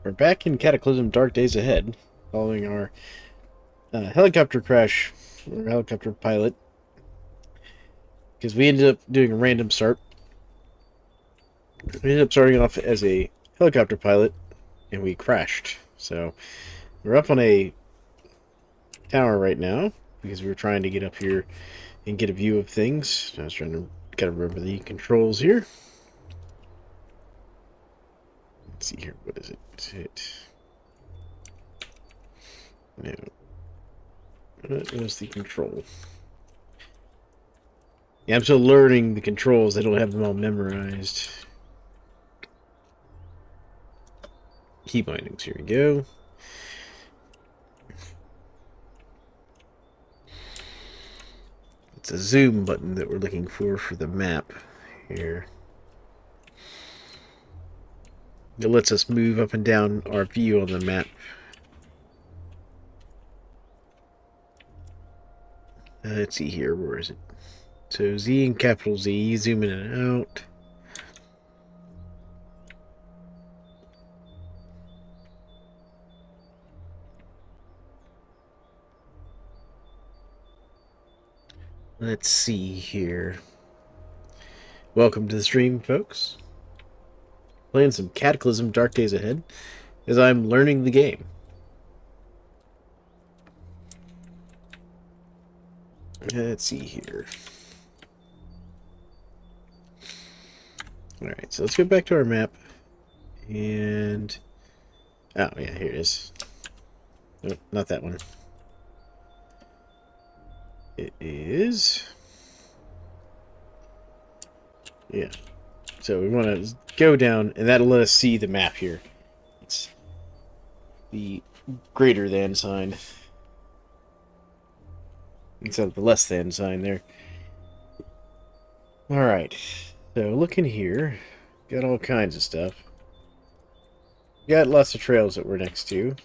We're back in Cataclysm Dark Days Ahead, following our helicopter crash, or helicopter pilot, because we ended up doing a random start. We ended up starting off as a helicopter pilot, and we crashed. So, we're up on a tower right now, because we were trying to get up here and get a view of things. I was trying to gotta remember the controls here. Let's see here, what is it? Is it... No. What was the control? Yeah, I'm still learning the controls. I don't have them all memorized. Key bindings, here we go. It's a zoom button that we're looking for the map here. It lets us move up and down our view on the map. Let's see here, where is it? So Z and capital Z, zoom in and out. Let's see here. Welcome to the stream, folks. Playing some Cataclysm Dark Days Ahead as I'm learning the game. Let's see here. Alright, so let's go back to our map. And... oh, yeah, here it is. Nope, not that one. It is... yeah. So we want to go down, and that'll let us see the map here. It's the greater than sign. Instead of the less than sign there. Alright. So looking here. Got all kinds of stuff. Got lots of trails that we're next to.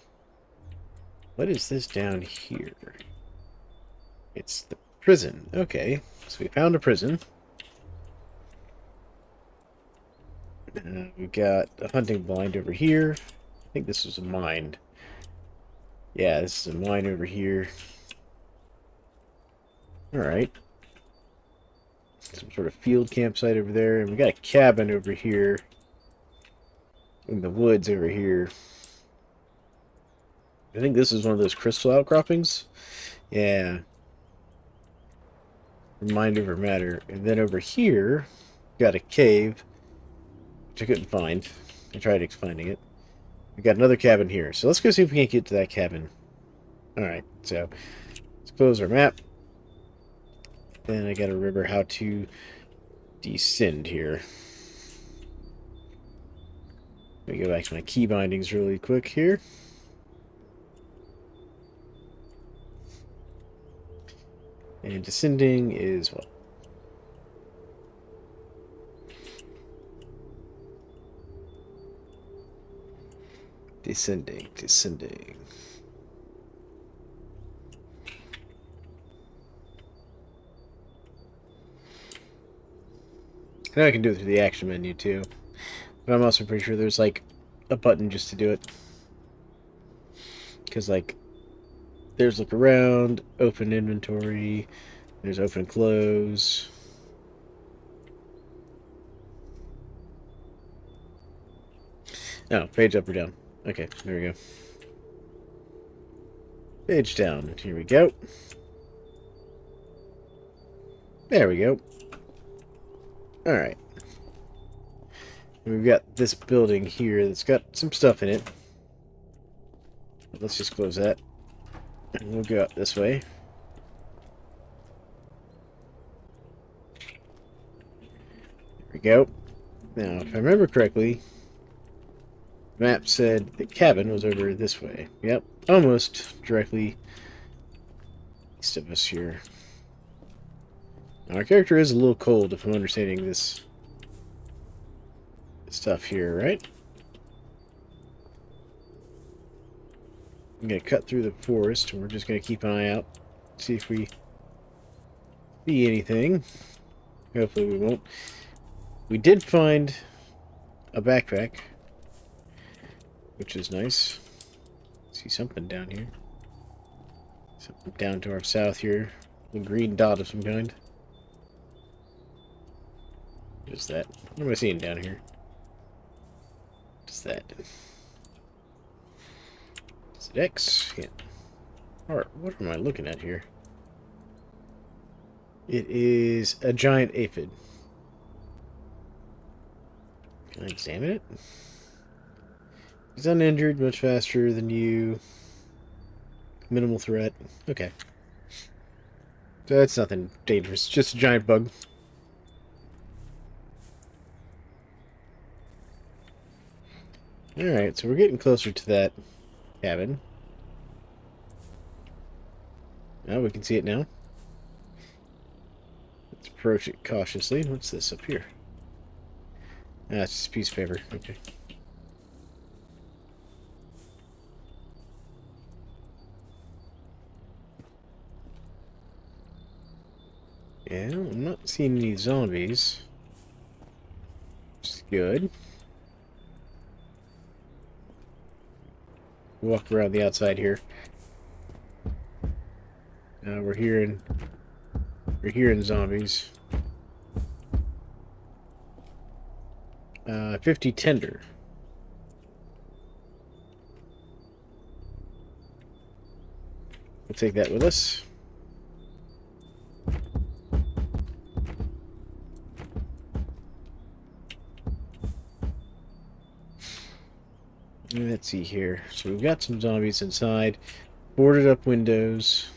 What is this down here? It's the prison. Okay. So we found a prison. We've got a hunting blind over here. I think this is a mine. Yeah, this is a mine over here. Alright. Some sort of field campsite over there. And we got a cabin over here. In the woods over here. I think this is one of those crystal outcroppings. Yeah. Mind over matter. And then over here, got a cave. Which I couldn't find. I tried finding it. We got another cabin here. So let's go see if we can't get to that cabin. Alright, so let's close our map. Then I gotta remember how to descend here. Let me go back to my key bindings really quick here. And descending is what? Descending. I know I can do it through the action menu too. But I'm also pretty sure there's like a button just to do it. Because like, there's look around, open inventory, there's open close. Oh, page up or down. Okay, there we go. Page down. Here we go. There we go. Alright. We've got this building here that's got some stuff in it. Let's just close that. And we'll go out this way. There we go. Now, if I remember correctly, the map said the cabin was over this way. Yep, almost directly east of us here. Now, our character is a little cold if I'm understanding this stuff here, right? I'm going to cut through the forest, and we're just going to keep an eye out, see if we see anything. Hopefully we won't. We did find a backpack. which is nice. See something down here. Something down to our south here. A green dot of some kind. What is that? What am I seeing down here? What's that? Is it X? Yeah. Alright, what am I looking at here? It is a giant aphid. Can I examine it? He's uninjured, much faster than you. Minimal threat. Okay. So that's nothing dangerous. Just a giant bug. Alright, so we're getting closer to that cabin. Now we can see it now. Let's approach it cautiously. What's this up here? Ah, it's just a piece of paper. Okay. Yeah, I'm not seeing any zombies. Which is good. Walk around the outside here. We're hearing zombies. 50 tender. We'll take that with us. Let's see here. So we've got some zombies inside. Boarded up windows.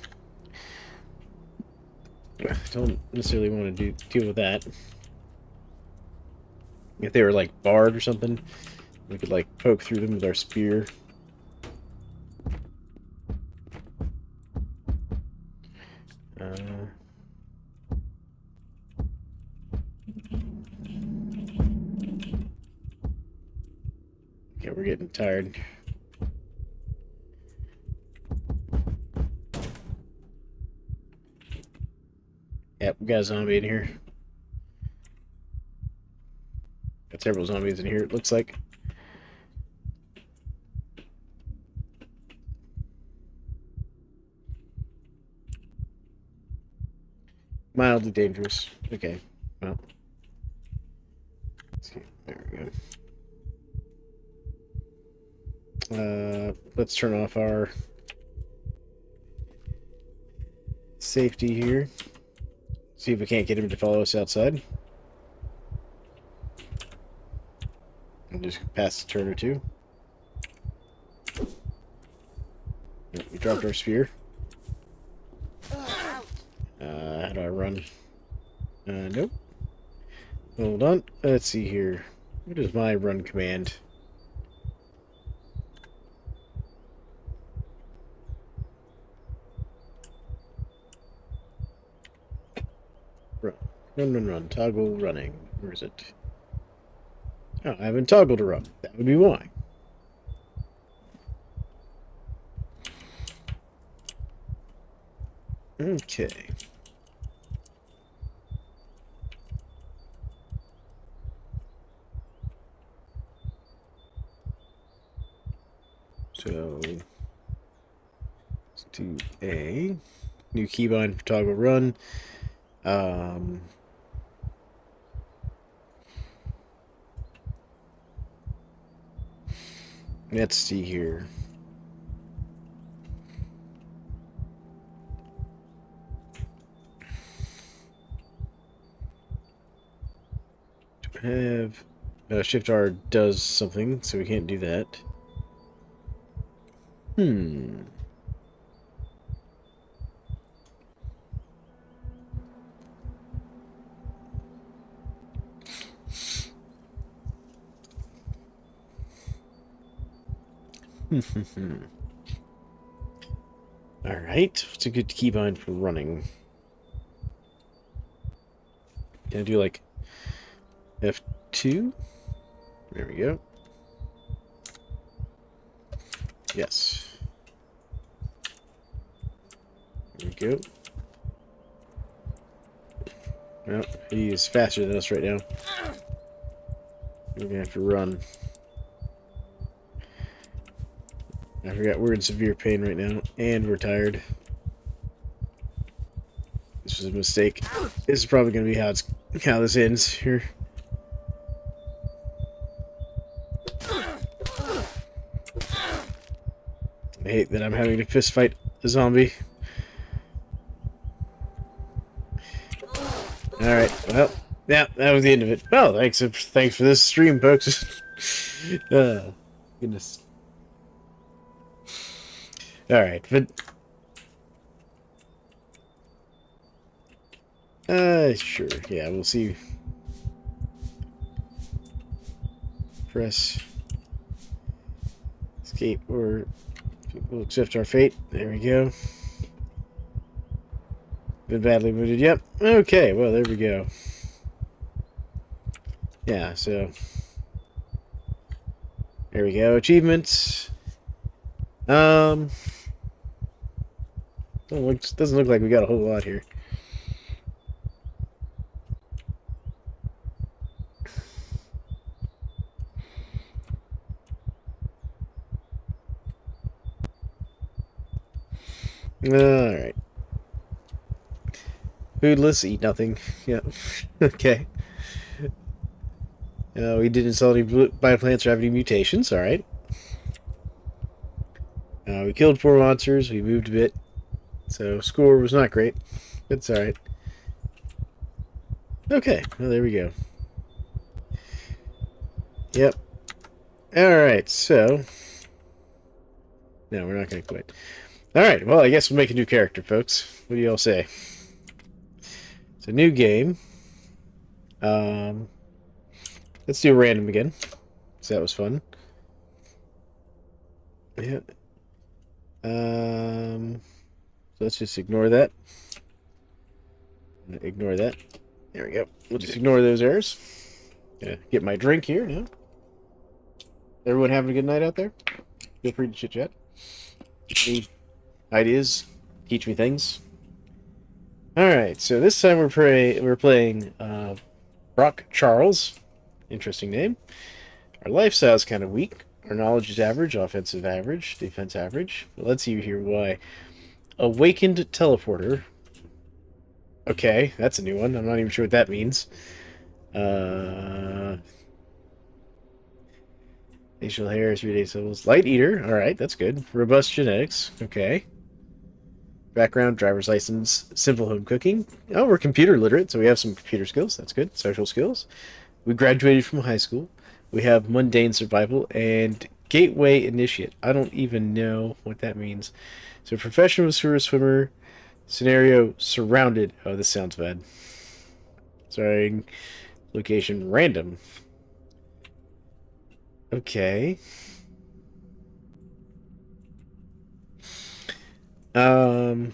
Don't necessarily want to deal with that. If they were like barred or something, we could like poke through them with our spear. Okay, we're getting tired. Yep, we got a zombie in here. Got several zombies in here, it looks like. Mildly dangerous. Okay, well. Let's see. There we go. Let's turn off our safety here. See if we can't get him to follow us outside. And just pass a turn or two. We dropped our spear. How do I run? Nope. Hold on. Let's see here. What is my run command? Run. Run. Toggle running. Where is it? Oh, I haven't toggled to run. That would be why. Okay. So, let's do a new keybind for toggle run. Let's see here. Do I have Shift R does something, so we can't do that. Alright, what's a good keybind for running? Can I do like F2? There we go. Yes. There we go. Well, he is faster than us right now. We're gonna have to run. I forgot we're in severe pain right now, and we're tired. This was a mistake. This is probably going to be how this ends here. I hate that I'm having to fist fight a zombie. Alright, well, yeah, that was the end of it. Well, thanks for this stream, folks. Goodness. Alright, but... sure, yeah, we'll see. Press escape, or we'll accept our fate. There we go. Been badly wounded, yep. Okay, well, there we go. Yeah, so... There we go, achievements. Doesn't look like we got a whole lot here. Alright. Foodless, eat nothing. Yep. Okay. We didn't sell any bioplants or have any mutations. Alright. We killed 4 monsters. We moved a bit. So, score was not great. It's alright. Okay. Well, there we go. Yep. Alright, so... No, we're not going to quit. Alright, well, I guess we'll make a new character, folks. What do you all say? It's a new game. Let's do random again. So that was fun. Yeah. So let's just ignore that. Ignore that. There we go. We'll just ignore those errors. Gonna get my drink here now. Everyone having a good night out there? Feel free to chit chat. Any ideas? Teach me things. Alright, so this time we're playing Brock Charles. Interesting name. Our lifestyle is kind of weak. Our knowledge is average, offensive average, defense average. But let's see here why. Awakened teleporter. Okay, that's a new one. I'm not even sure what that means. Facial hair, 3-day syllables. Light eater. Alright, that's good. Robust genetics. Okay. Background, driver's license, simple home cooking. Oh, we're computer literate, so we have some computer skills. That's good. Social skills. We graduated from high school. We have mundane survival and gateway initiate. I don't even know what that means. So professional swimmer, scenario surrounded. Oh, this sounds bad. Sorry. Location random. Okay. Well,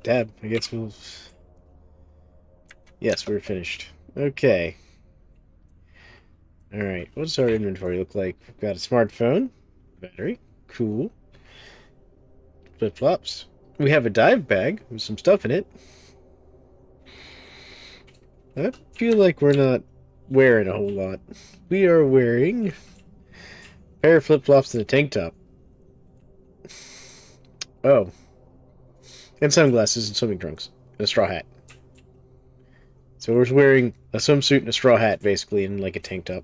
tab. I guess we'll... Yes, we're finished. Okay. Alright, what does our inventory look like? We've got a smartphone. Battery. Cool. Flip-flops. We have a dive bag with some stuff in it. I feel like we're not wearing a whole lot. We are wearing a pair of flip-flops and a tank top. Oh. And sunglasses and swimming trunks. And a straw hat. So we're wearing a swimsuit and a straw hat, basically, and like a tank top.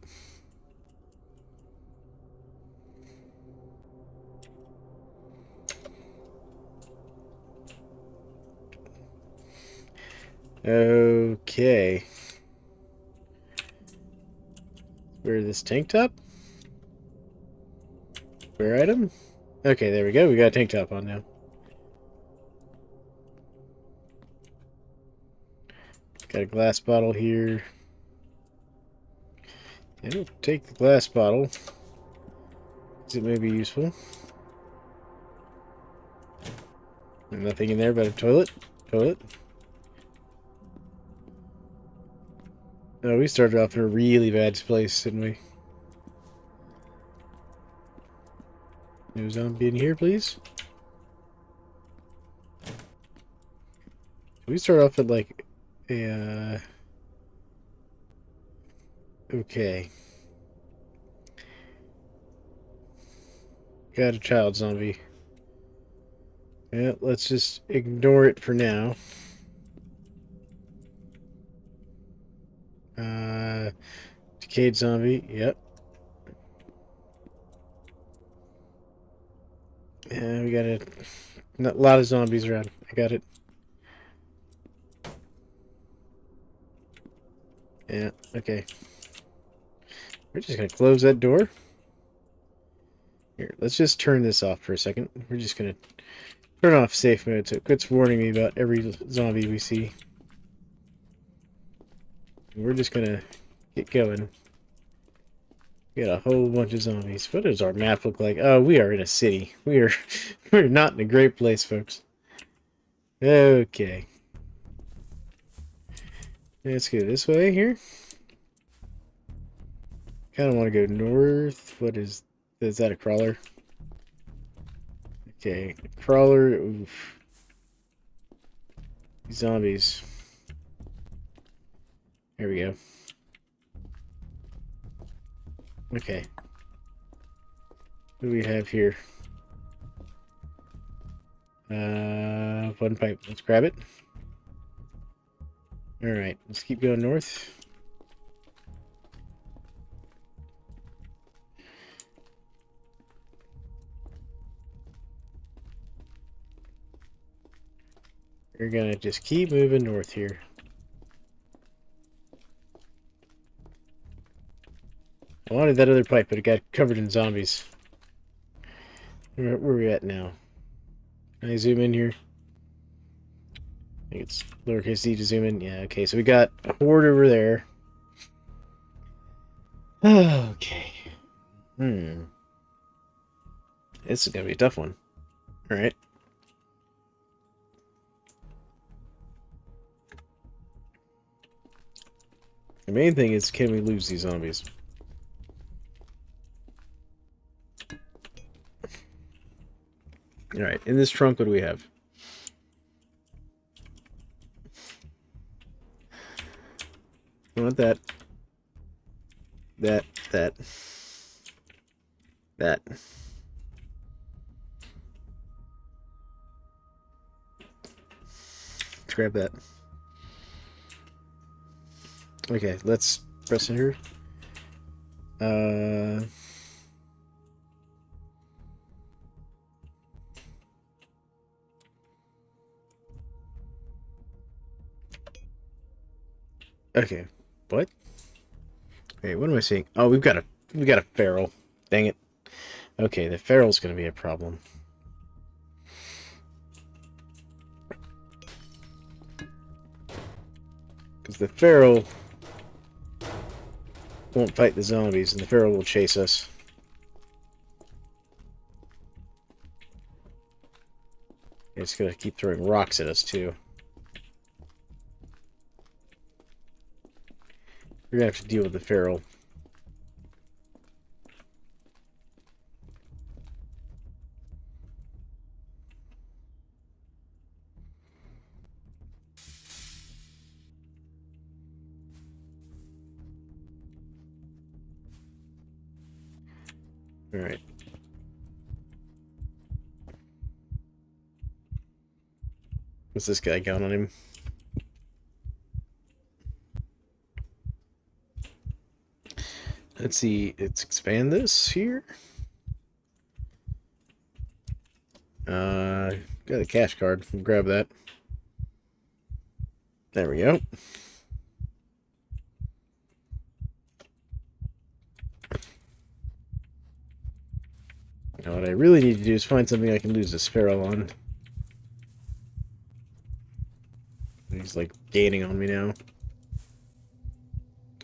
Okay. Wear this tank top. Wear item. Okay, there we go. We got a tank top on now. Got a glass bottle here. Yeah, we'll take the glass bottle. It may be useful. Nothing in there but a toilet. Toilet. Oh, we started off in a really bad place, didn't we? No zombie in here, please. We start off at like a okay. Got a child zombie. Yeah, let's just ignore it for now. Decayed zombie. Yep. Yeah, we got a lot of zombies around. I got it. Yeah, okay. We're just gonna close that door. Here, let's just turn this off for a second. We're just gonna turn off safe mode so it quits warning me about every zombie we see. We're just gonna get going. We got a whole bunch of zombies. What does our map look like? Oh, we are in a city. We're not in a great place, folks. Okay. Let's go this way here. Kind of want to go north. Is that a crawler? Okay, crawler. Oof. Zombies. Here we go. Okay. What do we have here? One pipe. Let's grab it. Alright, let's keep going north. We're gonna just keep moving north here. I wanted that other pipe, but it got covered in zombies. Where are we at now? Can I zoom in here? I think it's lowercase d to zoom in. Yeah, okay, so we got a horde over there. Okay. This is gonna be a tough one. Alright. The main thing is, can we lose these zombies? Alright, in this trunk, what do we have? I want that. That. Let's grab that. Okay, let's press enter. Okay, what? Wait, what am I seeing? Oh, we got a feral. Dang it. Okay, the feral's gonna be a problem. Because the feral won't fight the zombies, and the feral will chase us. It's gonna keep throwing rocks at us, too. We're gonna have to deal with the feral. Alright. What's this guy got on him? Let's see. Let's expand this here. Got a cash card. We'll grab that. There we go. Now what I really need to do is find something I can lose this feral on. He's like gaining on me now.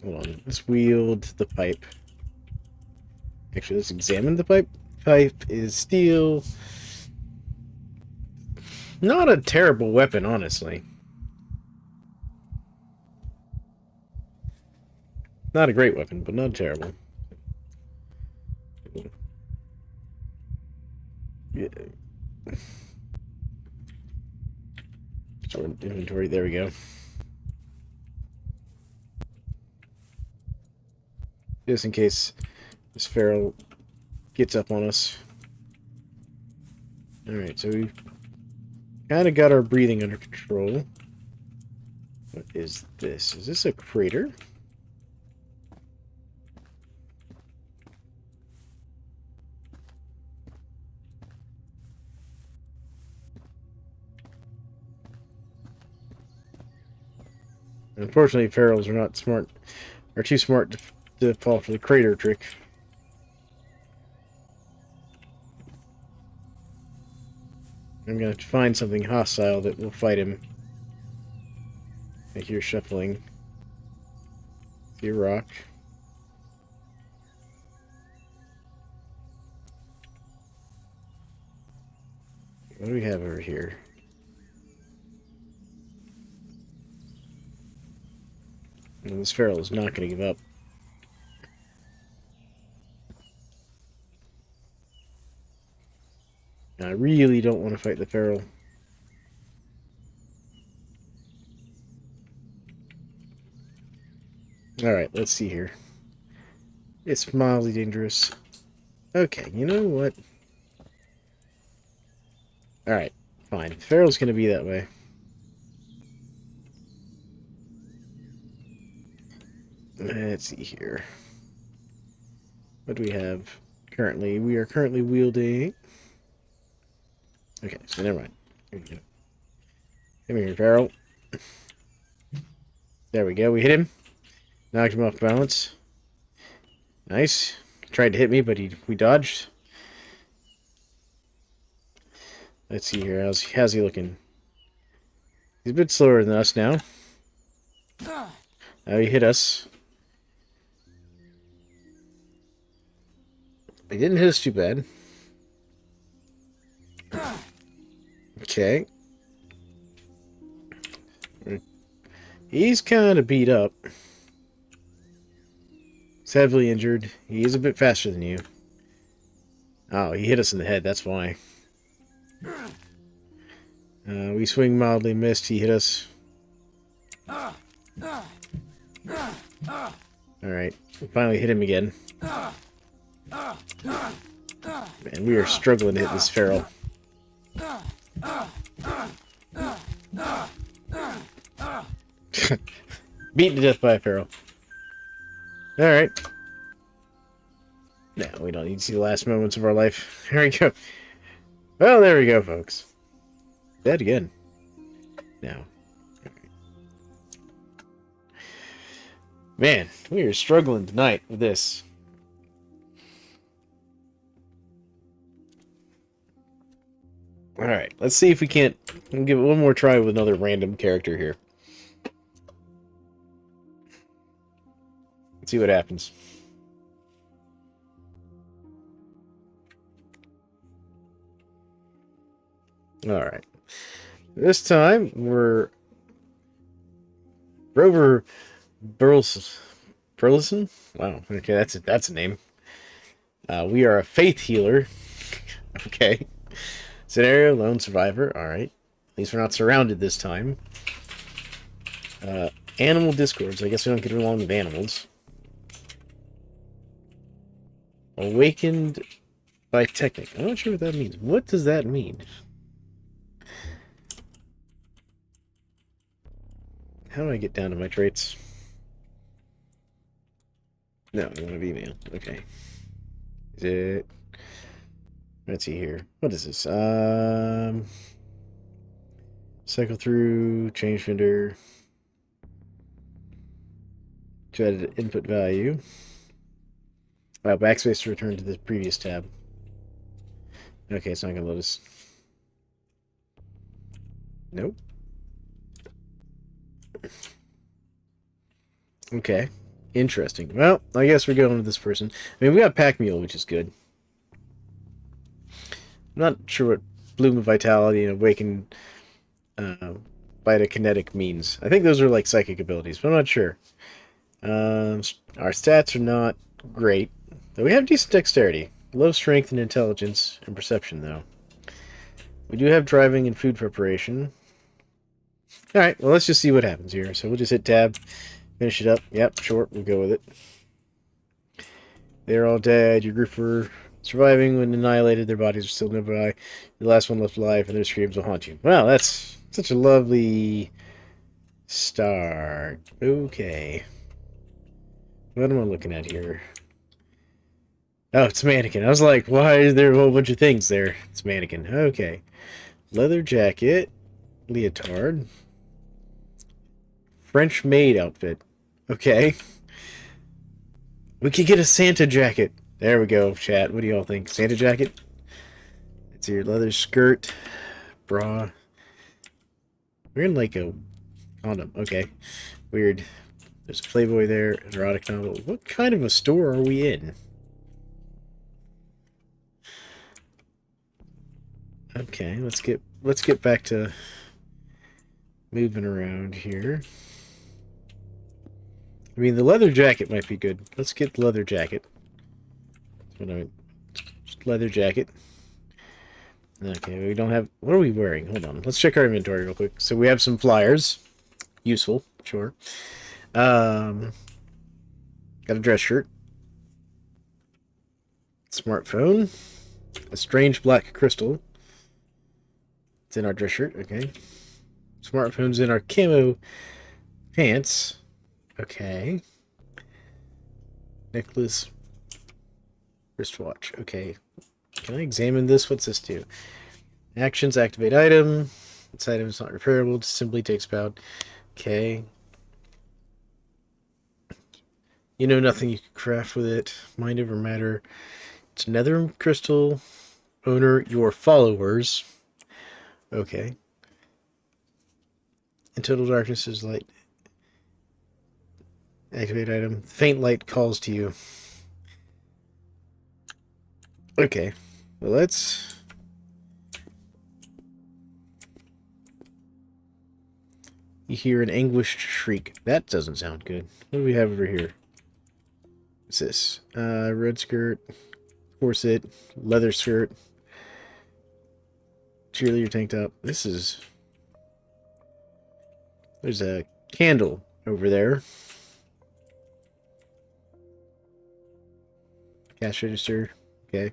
Hold on. Let's wield the pipe. Actually, let's examine the pipe. Pipe is steel. Not a terrible weapon, honestly. Not a great weapon, but not terrible. Yeah. Store inventory. There we go. Just in case this feral gets up on us. Alright, so we've kind of got our breathing under control. What is this? Is this a crater? Unfortunately, ferals are not smart, are too smart to fall for the crater trick. I'm going to find something hostile that will fight him. I hear shuffling. See a rock. What do we have over here? And this feral is not going to give up. I really don't want to fight the feral. Alright, let's see here. It's mildly dangerous. Okay, you know what? Alright, fine. Feral's going to be that way. Let's see here. What do we have currently? We are currently wielding... Okay, so never mind. Here we go. Come here, feral. There we go. We hit him. Knocked him off balance. Nice. Tried to hit me, but we dodged. Let's see here. How's he looking? He's a bit slower than us now. He hit us. He didn't hit us too bad. Okay. He's kind of beat up. He's heavily injured. He is a bit faster than you. Oh, he hit us in the head, that's why. We swing mildly, missed. He hit us. Alright, we finally hit him again. Man, we are struggling to hit this feral. Beaten to death by a feral. Alright. Now, we don't need to see the last moments of our life. There we go. Well, there we go, folks. Dead again. Now. Man, we are struggling tonight with this. Alright, let's see if we can't... We'll give it one more try with another random character here. Let's see what happens. Alright. This time, we're... Rover Burleson? Wow, okay, that's a name. We are a faith healer. Okay. Scenario, lone survivor. Alright. At least we're not surrounded this time. Animal discords. I guess we don't get along with animals. Awakened by technic. I'm not sure what that means. What does that mean? How do I get down to my traits? No, I want to be male. Okay. Is it... Let's see here. What is this? Cycle through, change vendor. To edit input value. Backspace to return to the previous tab. Okay, it's not going to load us. Nope. Okay. Interesting. Well, I guess we're going with this person. I mean, we got Pack Mule, which is good. I'm not sure what Bloom of Vitality and Awaken Vitakinetic means. I think those are like psychic abilities, but I'm not sure. Our stats are not great. Though we have decent dexterity. Low strength and intelligence and perception, though. We do have driving and food preparation. Alright, well, let's just see what happens here. So we'll just hit tab, finish it up. Yep, short, we'll go with it. They're all dead. Your group were Surviving when annihilated, their bodies are still nearby. The last one left alive, and their screams will haunt you. Wow, that's such a lovely start. Okay. What am I looking at here? Oh, it's mannequin. I was like, why is there a whole bunch of things there? It's mannequin. Okay. Leather jacket. Leotard. French maid outfit. Okay. We could get a Santa jacket. There we go, chat. What do y'all think? Santa jacket? It's your leather skirt. Bra. We're in like a condom. Okay. Weird. There's a Playboy there. An erotic novel. What kind of a store are we in? Okay, let's get back to moving around here. I mean, the leather jacket might be good. Let's get the leather jacket. Leather jacket. Okay, we don't have... What are we wearing? Hold on. Let's check our inventory real quick. So we have some flyers. Useful, sure. Got a dress shirt. Smartphone. A strange black crystal. It's in our dress shirt, okay. Smartphone's in our camo pants. Okay. Necklace. Wristwatch. Okay. Can I examine this? What's this do? Actions, activate item. This item is not repairable. Just simply takes about. Okay. You know nothing you can craft with it. Mind over matter. It's nether crystal. Owner, your followers. Okay. In total darkness is light. Activate item. Faint light calls to you. Okay. Well, let's... You hear an anguished shriek. That doesn't sound good. What do we have over here? What's this? Red skirt. Corset. Leather skirt. Cheerleader tank top. This is... There's a candle over there. Cash register. Okay.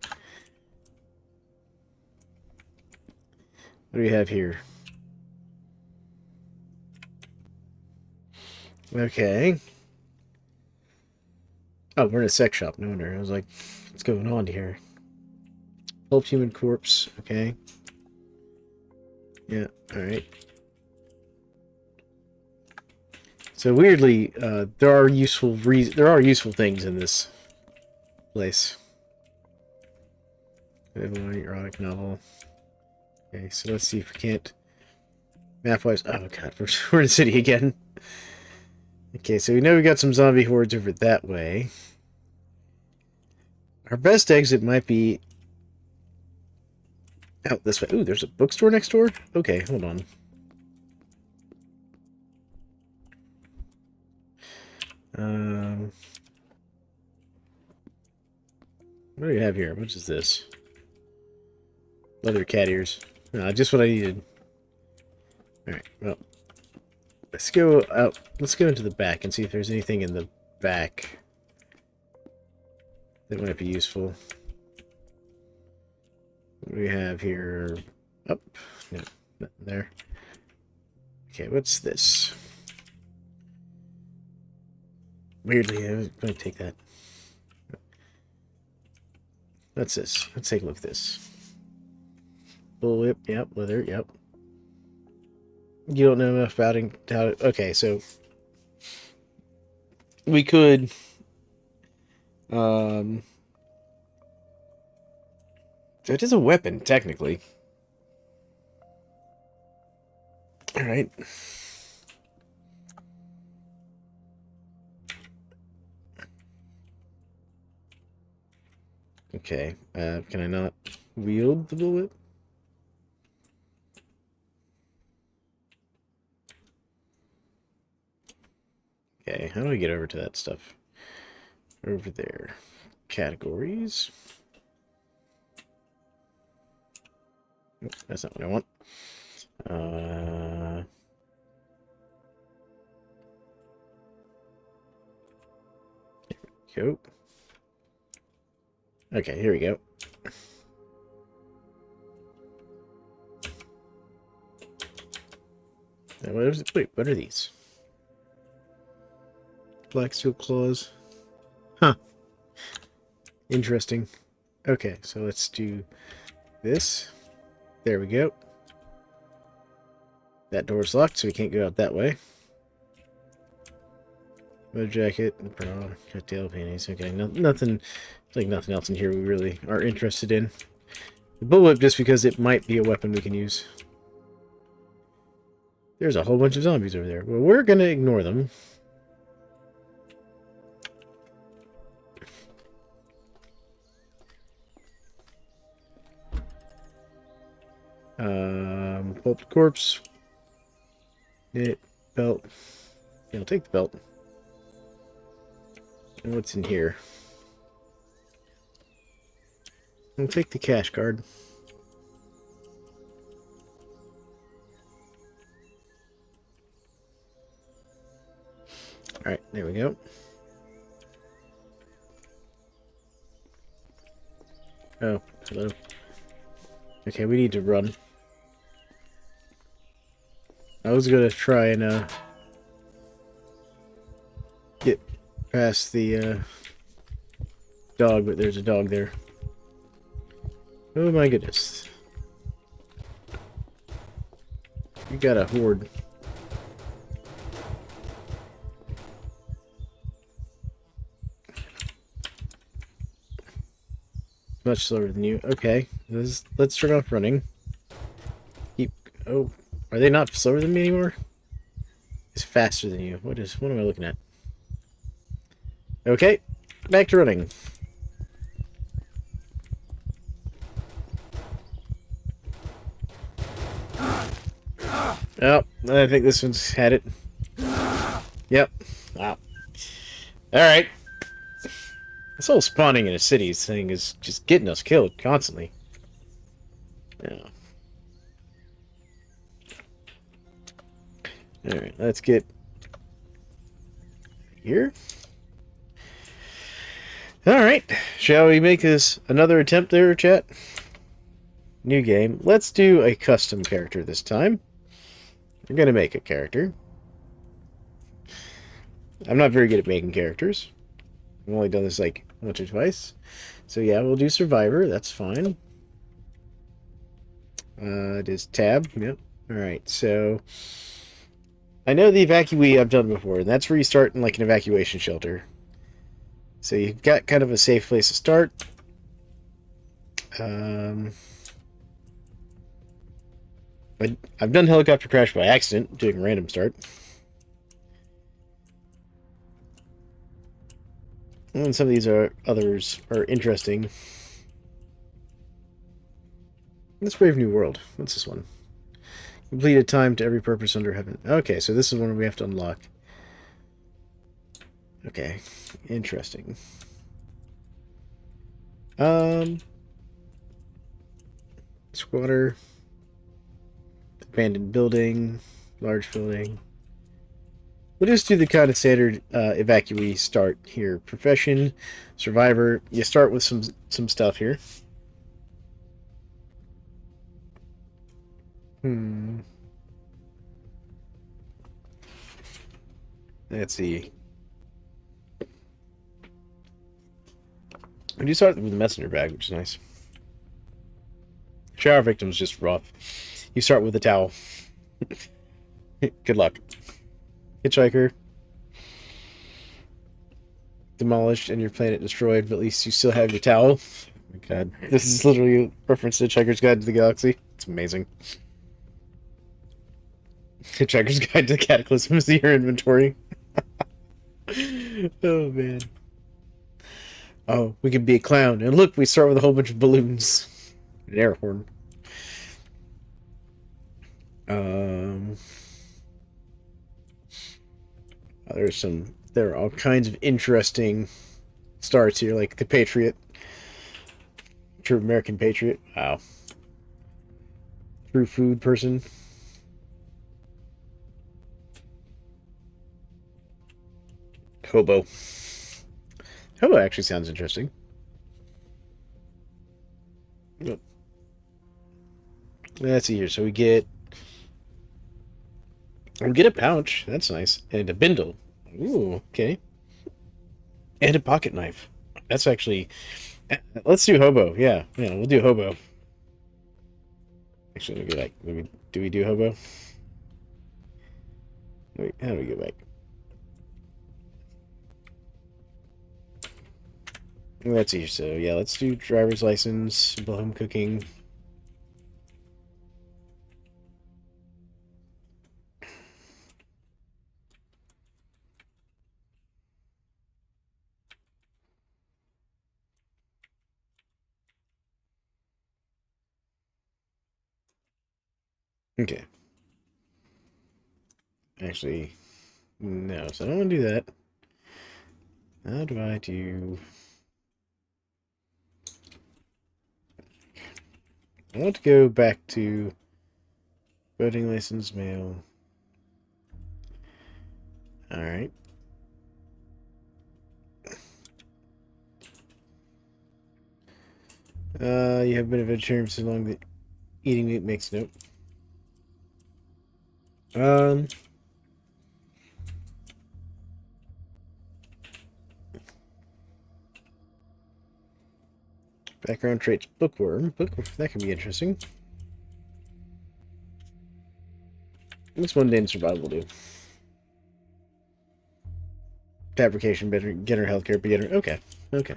What do we have here? Okay. Oh, we're in a sex shop. No wonder. I was like, what's going on here? Pulp human corpse. Okay. Yeah. All right. So weirdly, there are useful things in this place. Erotic novel. Okay, so let's see if we can't map-wise. Oh god, we're in the city again. Okay, so we know we got some zombie hordes over that way. Our best exit might be out this way. Ooh, there's a bookstore next door? Okay, hold on. What do we have here? What is this? Leather cat ears. Just what I needed. Alright, well. Let's go out. Let's go into the back and see if there's anything in the back that might be useful. What do we have here? Up. No, nothing there. Okay, what's this? Weirdly, I was going to take that. What's this? Let's take a look at this. Bullwhip, yep. Leather, yep. You don't know enough about how to... Okay, so... We could... So it is a weapon, technically. Alright. Okay, can I not wield the bullwhip? Okay, how do I get over to that stuff? Over there. Categories. Nope, that's not what I want. There we go. Okay, here we go. Wait, what are these? Black steel claws. Huh. Interesting. Okay, so let's do this. There we go. That door's locked, so we can't go out that way. Leather jacket, bra, cocktail panties. Okay, nothing, like nothing else in here we really are interested in. The bullwhip just because it might be a weapon we can use. There's a whole bunch of zombies over there. Well, we're gonna ignore them. Pulped corpse. Knit, belt. Yeah, I'll take the belt. And what's in here? I'll take the cash card. Alright, there we go. Oh, hello. Okay, we need to run. I was gonna try and get past the dog, but there's a dog there. Oh my goodness. You got a horde. Much slower than you. Okay, let's turn off running. Oh, are they not slower than me anymore? It's faster than you. What am I looking at? Okay, back to running. Oh, I think this one's had it. Yep. Wow. Alright. This whole spawning in a city thing is just getting us killed constantly. Yeah. Alright, let's get here. Alright, shall we make this another attempt there, chat? New game. Let's do a custom character this time. I'm gonna make a character. I'm not very good at making characters. I've only done this like once or twice. So yeah, we'll do Survivor. That's fine. It is tab. Yep. Alright, so I know the evacuee I've done before, and that's where you start in like an evacuation shelter. So you've got kind of a safe place to start. I've done helicopter crash by accident, doing a random start. And some of these others are interesting. Let's Brave New World. What's this one? Complete a time to every purpose under heaven. Okay, so this is one we have to unlock. Okay, interesting. Squatter. Abandoned building. Large building. We'll just do the kind of standard evacuee start here. Profession, survivor. You start with some stuff here. Let's see. We do start with the messenger bag, which is nice. Shower victims just rough. You start with a towel. Good luck. Hitchhiker. Demolished and your planet destroyed, but at least you still have your towel. Oh my god. This is literally a reference to Hitchhiker's Guide to the Galaxy. It's amazing. Hitchhiker's Guide to Cataclysm is your inventory. Oh man. Oh, we could be a clown. And look, we start with a whole bunch of balloons. An air horn. There are all kinds of interesting starts here, like the Patriot. True American Patriot. Wow. True food person. Hobo. Hobo actually sounds interesting. Yep. Let's see here. So we get a pouch. That's nice. And a bindle. Ooh, okay. And a pocket knife. That's actually... Let's do hobo. Yeah, we'll do hobo. Actually, let me go back. Do we do hobo? Wait, how do we go back? Let's see. So, yeah, let's do driver's license, simple home cooking. Okay. Actually, no. So I don't want to do that. How do I do... I want to go back to voting license mail. Alright. You have been a vegetarian so long that eating meat makes nope. Background traits, bookworm. That can be interesting. This one day in survival will do. Fabrication, beginner, healthcare, beginner. Okay. Okay.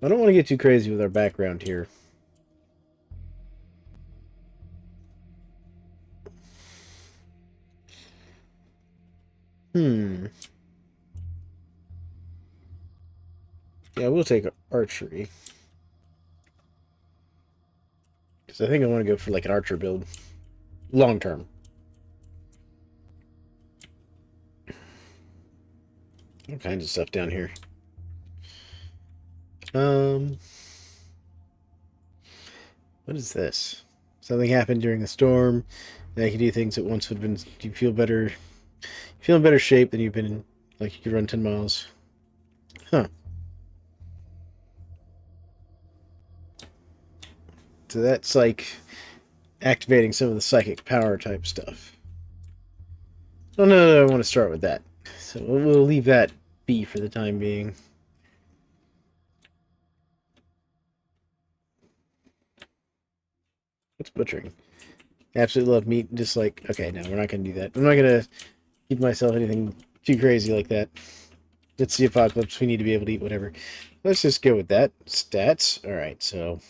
I don't want to get too crazy with our background here. Yeah, we'll take archery. Because I think I want to go for like an archer build. Long term. All kinds of stuff down here. What is this? Something happened during the storm. Now you can do things that once would have been... You feel better... You feel in better shape than you've been in... Like you could run 10 miles. Huh. So that's like activating some of the psychic power type stuff. Oh no, I want to start with that. So we'll leave that be for the time being. What's butchering? Absolutely love meat. Just like, okay, no, we're not going to do that. I'm not going to give myself anything too crazy like that. It's the apocalypse. We need to be able to eat whatever. Let's just go with that. Stats. Alright, so...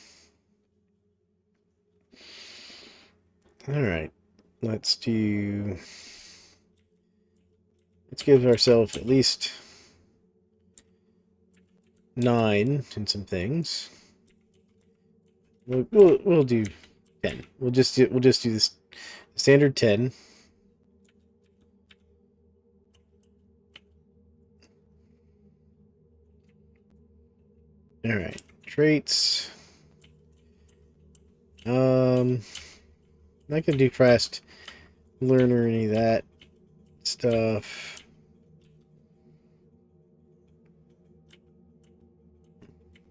Alright. Let's do... Let's give ourselves at least 9 in some things. We'll do 10. We'll just do this standard 10. Alright. Traits. Not gonna do fast learner or any of that stuff.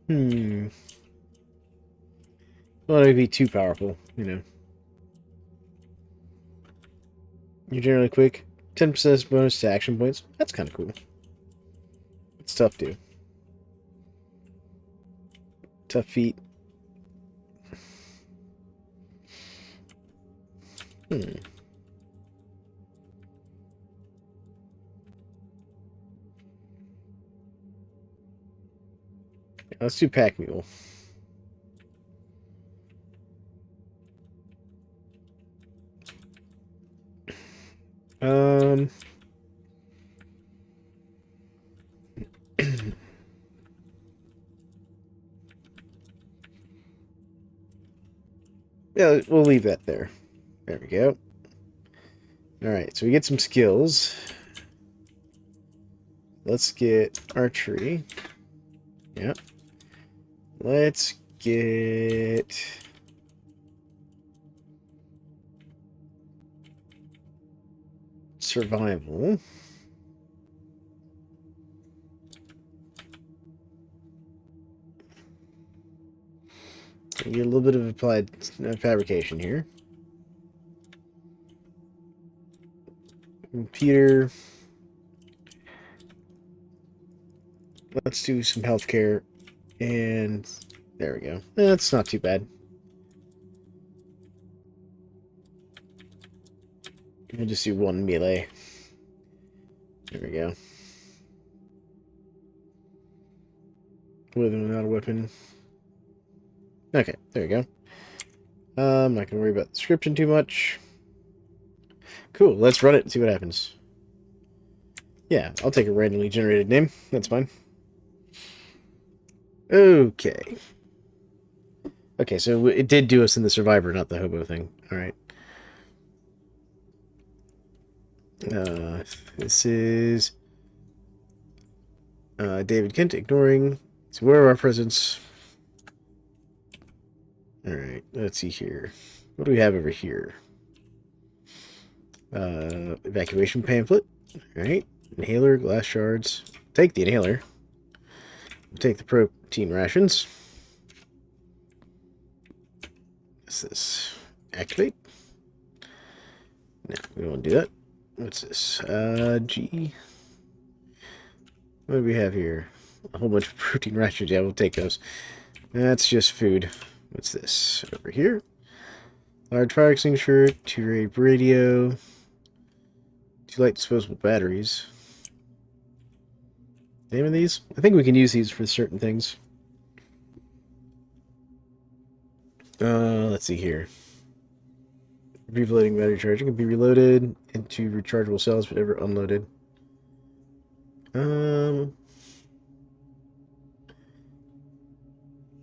Well, it'd be too powerful, you know. You're generally quick. 10% bonus to action points. That's kind of cool. It's tough, too. Tough feet. Let's do pack mule. Yeah, we'll leave that there. There we go. Alright, so we get some skills. Let's get archery. Yep. Let's get... survival. We get a little bit of applied fabrication here. Computer. Let's do some healthcare. And there we go. That's not too bad. We'll just do one melee. There we go. With and without a weapon. Okay, there we go. I'm not going to worry about the description too much. Cool, let's run it and see what happens. Yeah, I'll take a randomly generated name. That's fine. Okay. Okay, so it did do us in the Survivor, not the Hobo thing. Alright. This is David Kent ignoring. So where are our presents? Alright, let's see here. What do we have over here? Evacuation pamphlet. Alright. Inhaler, glass shards. Take the inhaler. We'll take the protein rations. What's this? Activate. No, we don't want to do that. What's this? G. What do we have here? A whole bunch of protein rations. Yeah, we'll take those. That's just food. What's this? Over here. Large fire extinguisher, 2-ray radio, 2 light disposable batteries. Name of these? I think we can use these for certain things. Let's see here. Reloading battery charger can be reloaded into rechargeable cells but never unloaded.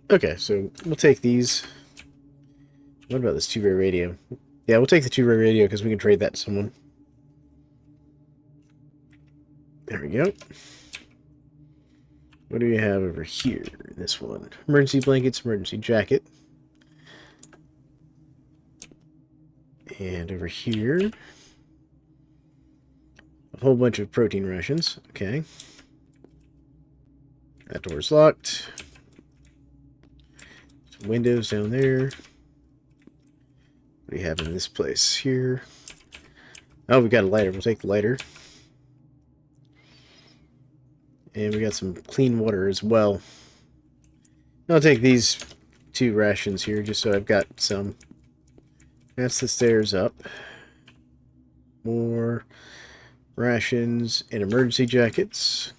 Okay, so we'll take these. What about this 2-ray radio? Yeah, we'll take the 2-ray radio because we can trade that to someone. There we go. What do we have over here? This one. Emergency blankets, emergency jacket. And over here, a whole bunch of protein rations. Okay. That door's locked. Some windows down there. What do we have in this place here? Oh, we got a lighter. We'll take the lighter. And we got some clean water as well. I'll take these 2 rations here just so I've got some. That's the stairs up. More rations and emergency jackets.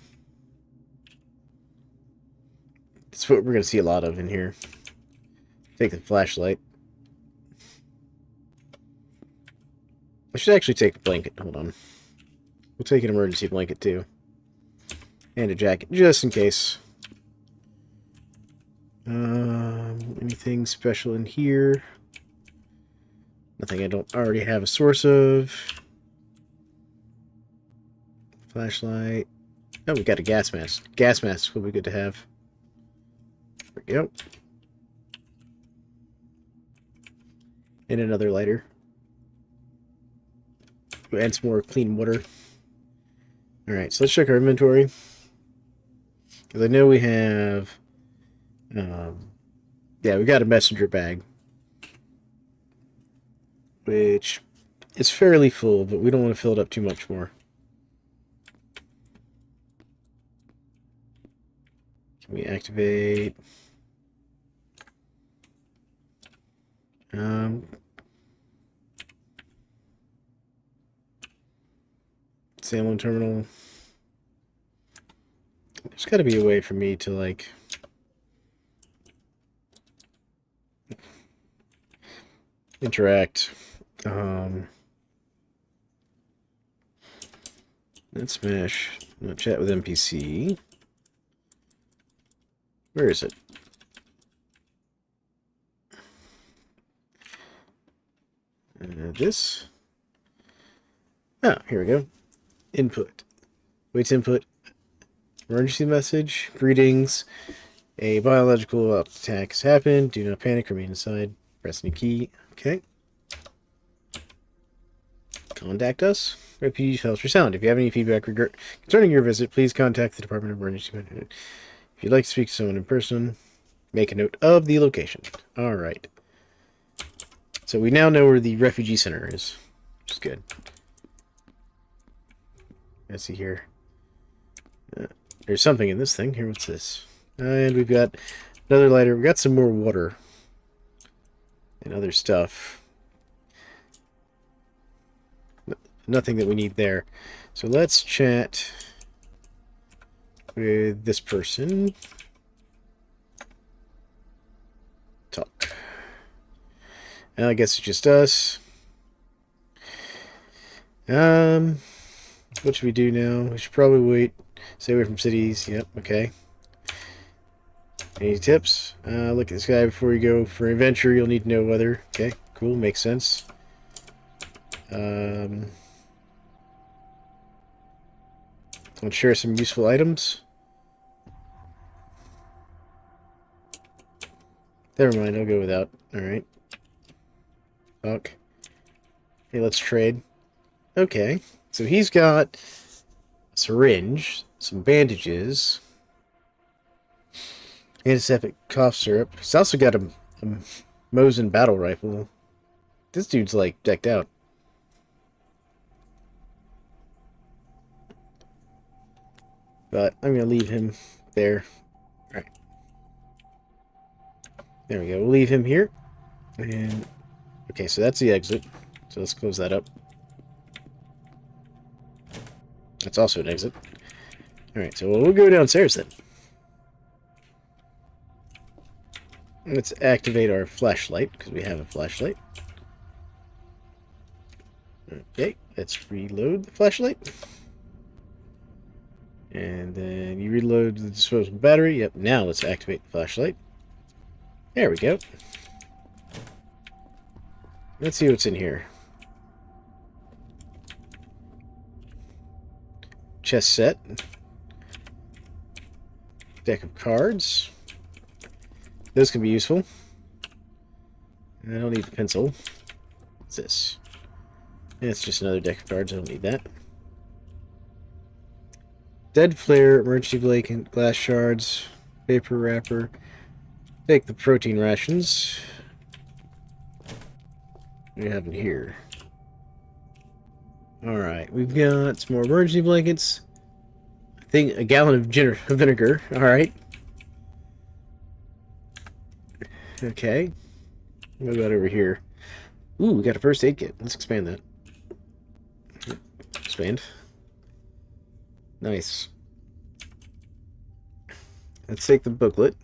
That's what we're going to see a lot of in here. Take the flashlight. I should actually take a blanket. Hold on. We'll take an emergency blanket too. And a jacket, just in case. Anything special in here? Nothing I don't already have a source of. Flashlight. Oh, we got a gas mask. Gas mask will be good to have. There we go. And another lighter. And some more clean water. Alright, so let's check our inventory. Because I know we have... yeah, we got a messenger bag. Which is fairly full, but we don't want to fill it up too much more. Can we activate... Salmon terminal. There's got to be a way for me to, like... interact. Let's smash. Chat with NPC. Where is it? This. Oh, here we go. Input. Waits input. Emergency message. Greetings. A biological attack has happened. Do not panic. Remain inside. Press any key. Okay. Contact us. Refugee Shelter Sound. If you have any feedback concerning your visit, please contact the Department of Emergency Management. If you'd like to speak to someone in person, Make a note of the location. All right. So we now know where the refugee center is, which is good. Let's see here. There's something in this thing. Here, what's this? And we've got another lighter. We've got some more water and other stuff. Nothing that we need there. So let's chat with this person. Talk. And I guess it's just us. What should we do now? We should probably wait. Stay away from cities. Yep, okay. Any tips? Look at this guy before you go for an adventure. You'll need to know weather. Okay, cool. Makes sense. Let's share some useful items. Never mind, I'll go without. Alright. Fuck. Okay, let's trade. Okay. So he's got a syringe, some bandages, antiseptic cough syrup. He's also got a Mosin battle rifle. This dude's like decked out. But I'm going to leave him there. Alright. There we go. We'll leave him here. And okay, so that's the exit. So let's close that up. That's also an exit. Alright, so we'll go downstairs then. Let's activate our flashlight, because we have a flashlight. Okay, let's reload the flashlight. And then you reload the disposable battery. Yep, now let's activate the flashlight. There we go. Let's see what's in here. Chess set. Deck of cards. Those can be useful. I don't need the pencil. What's this? Yeah, it's just another deck of cards. I don't need that. Dead flare, emergency blanket, glass shards, paper wrapper. Take the protein rations. What do we have in here? Alright, we've got some more emergency blankets. I think a gallon of vinegar. Alright. Okay. What about over here? Ooh, we got a first aid kit. Let's expand that. Expand. Nice. Let's take the booklet.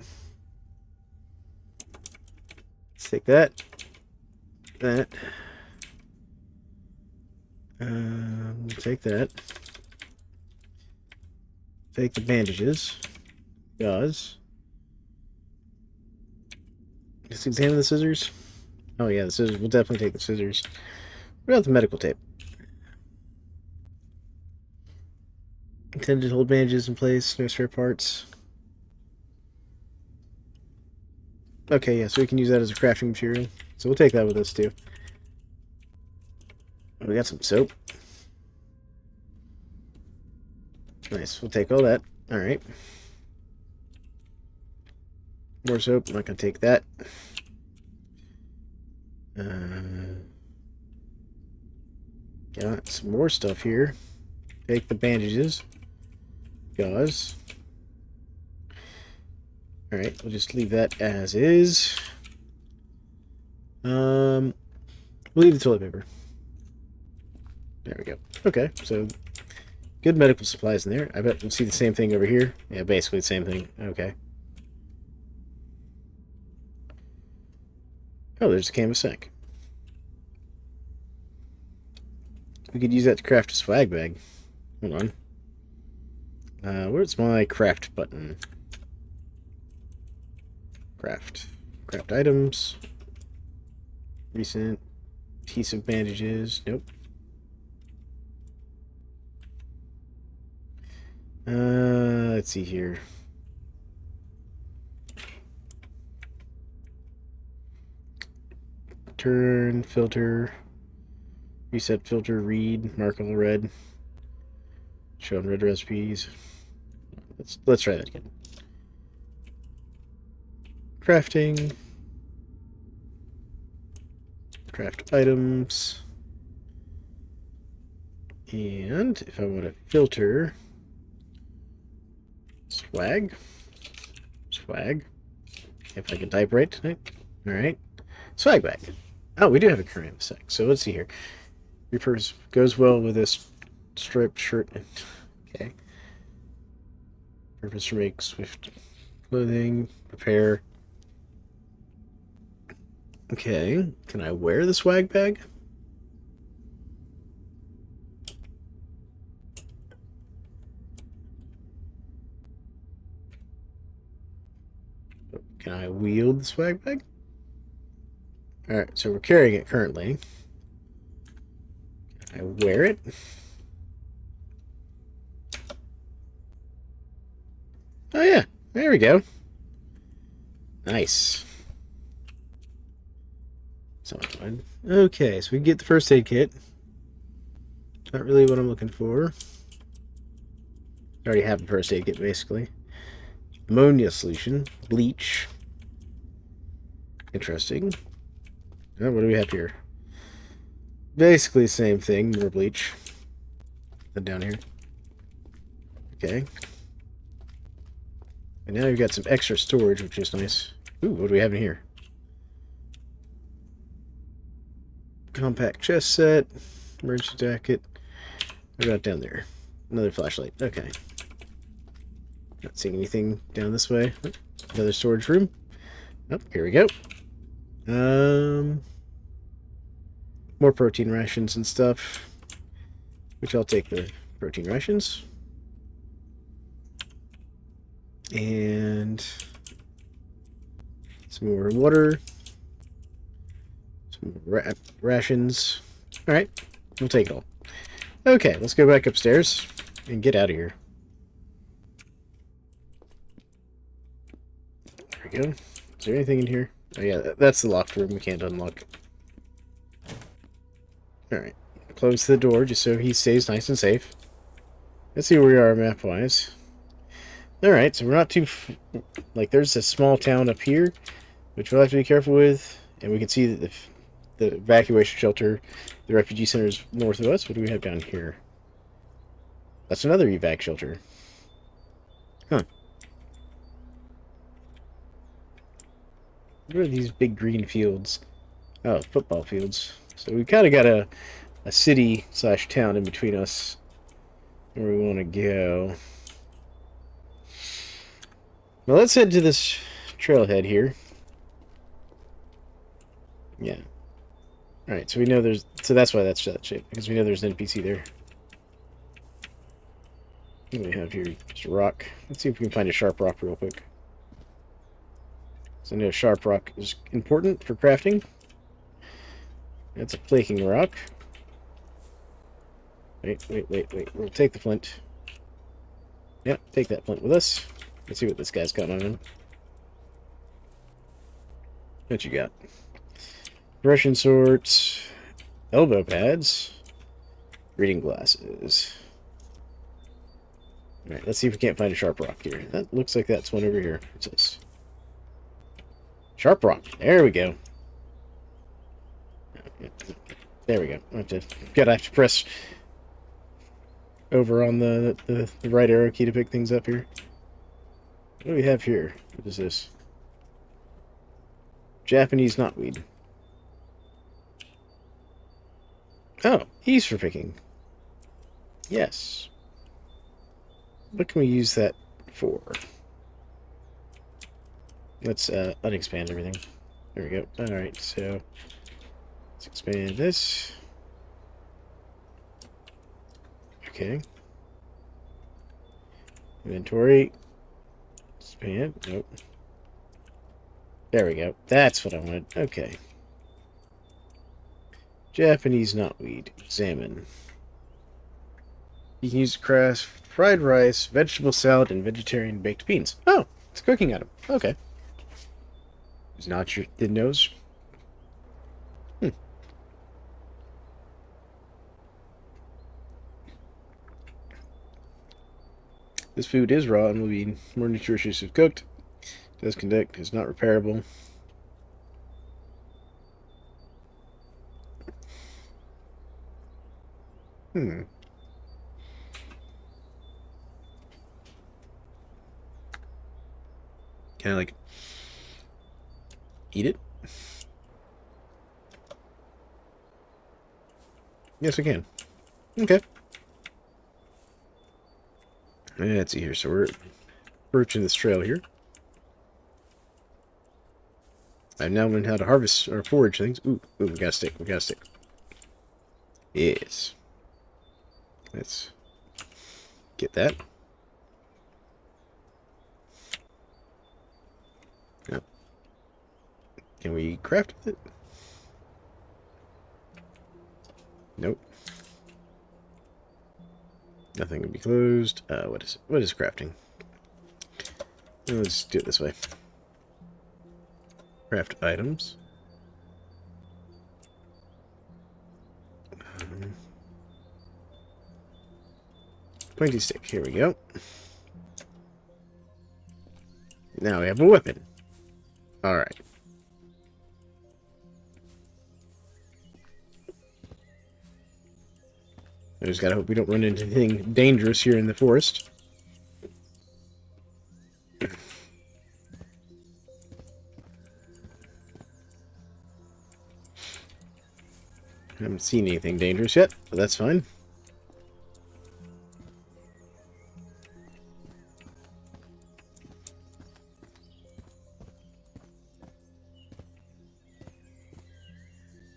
Let's take that. That. Take that. Take the bandages. Gauze. Just examine the scissors. Oh yeah, the scissors. We'll definitely take the scissors. What about the medical tape? Intended to hold bandages in place. No spare parts. Okay, yeah, so we can use that as a crafting material. So we'll take that with us too. Oh, we got some soap. Nice, we'll take all that. Alright. More soap, I'm not going to take that. Got some more stuff here. Take the bandages. Gauze. Alright, we'll just leave that as is. We'll leave the toilet paper. There we go. Okay, so good medical supplies in there. I bet we'll see the same thing over here. Yeah, basically the same thing. Okay. Oh, there's a canvas sack. We could use that to craft a swag bag. Hold on. Where's my craft button? Craft. Craft items. Recent. Piece of bandages. Nope. Let's see here. Turn, filter, reset filter, read, mark all red, show on red recipes. Let's try that again. crafting. Craft items. And if I want to filter swag. If I can type right tonight. Alright. Swag bag. Oh, we do have a current sec. So let's see here. Reapers goes well with this striped shirt. Okay. Purpose to make swift clothing. Prepare. Okay. Can I wear the swag bag? Can I wield the swag bag? Alright, so we're carrying it currently. Can I wear it? Oh yeah, there we go. Nice. Okay, so we can get the first aid kit. Not really what I'm looking for. I already have the first aid kit, basically. Ammonia solution. Bleach. Interesting. Oh, what do we have here? Basically the same thing, more bleach. Then down here. Okay. And now you've got some extra storage, which is nice. Ooh, what do we have in here? Compact chest set. Emergency jacket. What about down there? Another flashlight. Okay. Not seeing anything down this way. Oh, another storage room. Oh, here we go. More protein rations and stuff. Which I'll take the protein rations. And some more water. Some rations. Alright, we'll take it all. Okay, let's go back upstairs and get out of here. There we go. Is there anything in here? Oh yeah, that's the locked room we can't unlock. Alright, close the door just so he stays nice and safe. Let's see where we are map-wise. Alright, so we're not too... like, there's a small town up here, which we'll have to be careful with. And we can see that the evacuation shelter, the refugee center is north of us. What do we have down here? That's another evac shelter. Huh. What are these big green fields? Oh, football fields. So we kind of got a city/town in between us where we want to go. Well, let's head to this trailhead here. Yeah. Alright, so we know there's... so that's why that's that shape, because we know there's an NPC there. What do we have here? Just a rock. Let's see if we can find a sharp rock real quick. So I know sharp rock is important for crafting. That's a flaking rock. Wait. We'll take the flint. Yep, take that flint with us. Let's see what this guy's got on him. What you got? Russian swords, elbow pads, reading glasses. Alright, let's see if we can't find a sharp rock here. That looks like that's one over here. What's this? Sharp rock. There we go. There we go. Gotta have to press over on the right arrow key to pick things up here. What do we have here? What is this? Japanese knotweed. Oh, E's for picking. Yes. What can we use that for? Let's unexpand everything. There we go. Alright, so let's expand this. Okay. Inventory. Expand. Nope. There we go. That's what I wanted. Okay. Japanese knotweed. Examine. You can use craft fried rice, vegetable salad, and vegetarian baked beans. Oh, it's a cooking item. Okay. It's not your thin nose. This food is raw and will be more nutritious if cooked. Disconnect is not repairable. Can I, like, eat it? Yes, I can. Okay. Let's see here. So we're approaching this trail here. I've now learned how to harvest or forage things. Ooh, we got a stick. We got a stick. Yes. Let's get that. Oh. Can we craft with it? Nope. Nothing can be closed. What is it? What is crafting? Let's do it this way. Craft items. Pointy stick. Here we go. Now we have a weapon. Alright. I just gotta hope we don't run into anything dangerous here in the forest. I haven't seen anything dangerous yet, but that's fine.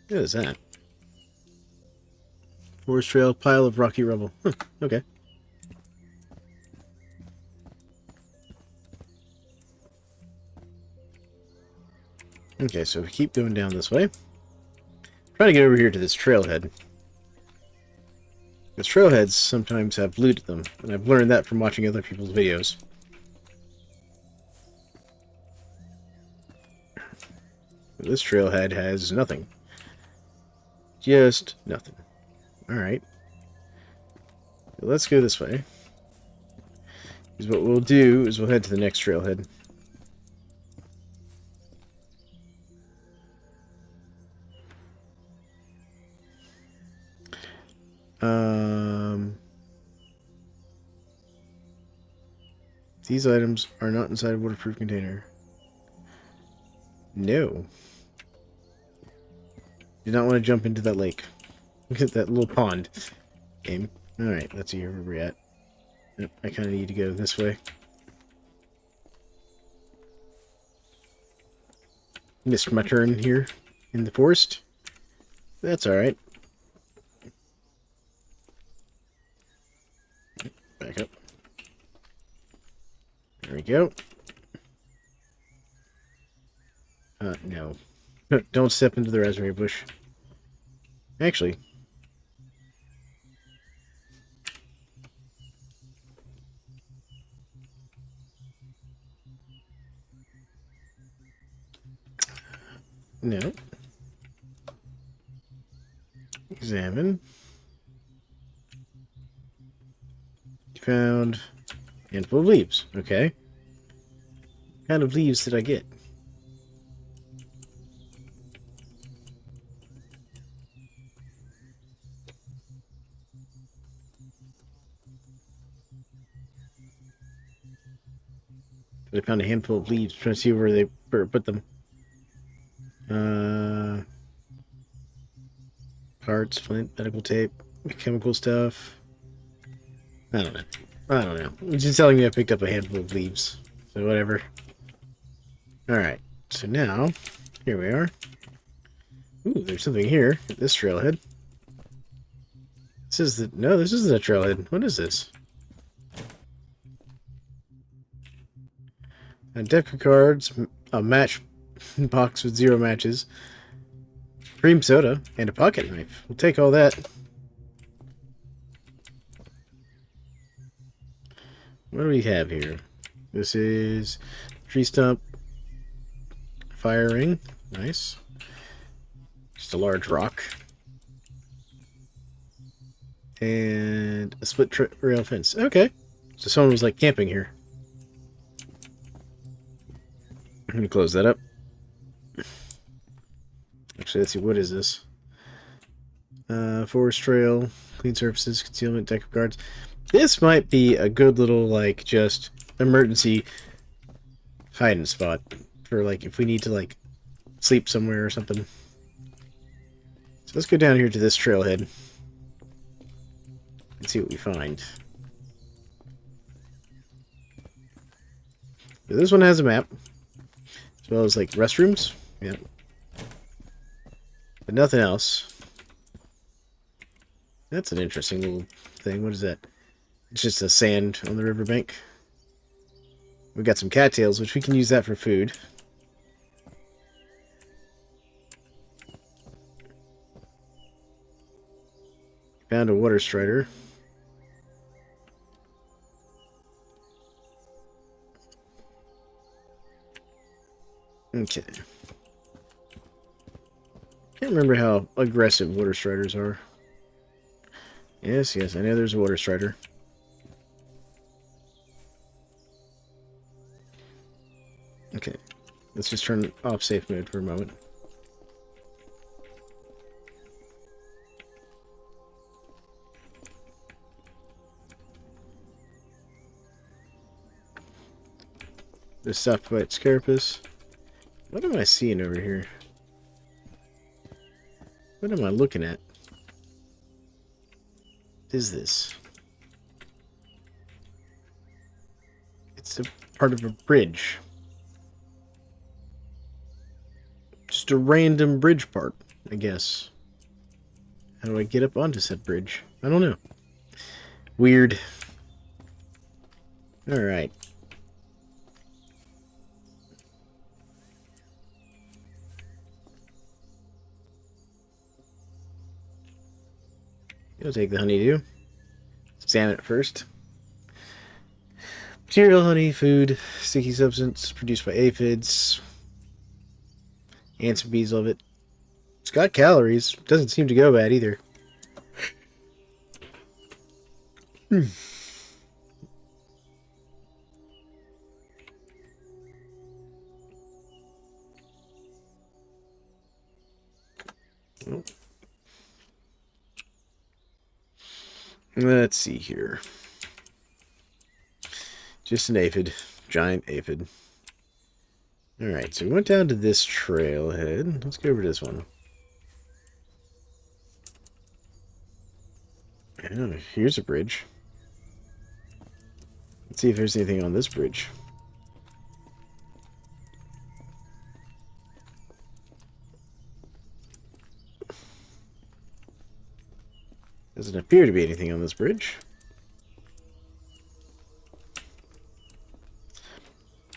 What is that? Forest trail, pile of rocky rubble. Huh, okay. Okay, so we keep going down this way. Trying to get over here to this trailhead. Because trailheads sometimes have loot at them, and I've learned that from watching other people's videos. This trailhead has nothing. Just nothing. Alright. Let's go this way. Because what we'll do is we'll head to the next trailhead. These items are not inside a waterproof container. No. Do not want to jump into that lake. Look at that little pond. Game. Alright, let's see where we're at. Yep, I kind of need to go this way. Missed my turn here in the forest. That's alright. Back up. There we go. No. Don't step into the raspberry bush. Actually. No. Examine. Found a handful of leaves. Okay. What kind of leaves did I get? I found a handful of leaves. Trying to see where they put them. Parts, flint, medical tape, chemical stuff. I don't know. I don't know. It's just telling me I picked up a handful of leaves. So whatever. Alright. So now, here we are. Ooh, there's something here at this trailhead. This is the... No, this isn't a trailhead. What is this? A deck of cards, a match box with 0 matches, cream soda, and a pocket knife. We'll take all that. What do we have here? This is tree stump, fire ring. Nice. Just a large rock. And a split rail fence. Okay. So someone was like camping here. going to close that up. Actually, let's see, what is this? Forest trail, clean surfaces, concealment, deck of guards. This might be a good little, like, just emergency hiding spot for, like, if we need to, like, sleep somewhere or something. So let's go down here to this trailhead and see what we find. This one has a map, as well as, like, restrooms. Yeah. But nothing else. That's an interesting little thing. What is that? It's just a sand on the riverbank. We got some cattails, which we can use that for food. Found a water strider. Okay. Can't remember how aggressive water striders are. Yes, I know there's a water strider. Okay. Let's just turn off safe mode for a moment. This soft white scarapus. What am I seeing over here? What am I looking at? What is this? It's a part of a bridge. Just a random bridge part, I guess. How do I get up onto said bridge? I don't know. Weird. Alright. I'll take the honeydew. Examine it first. Material, honey, food, sticky substance produced by aphids. Ants and bees love it. It's got calories. Doesn't seem to go bad either. Oh. Let's see here. Just an aphid. Giant aphid. Alright, so we went down to this trailhead. Let's go over to this one. Oh, here's a bridge. Let's see if there's anything on this bridge. Doesn't appear to be anything on this bridge.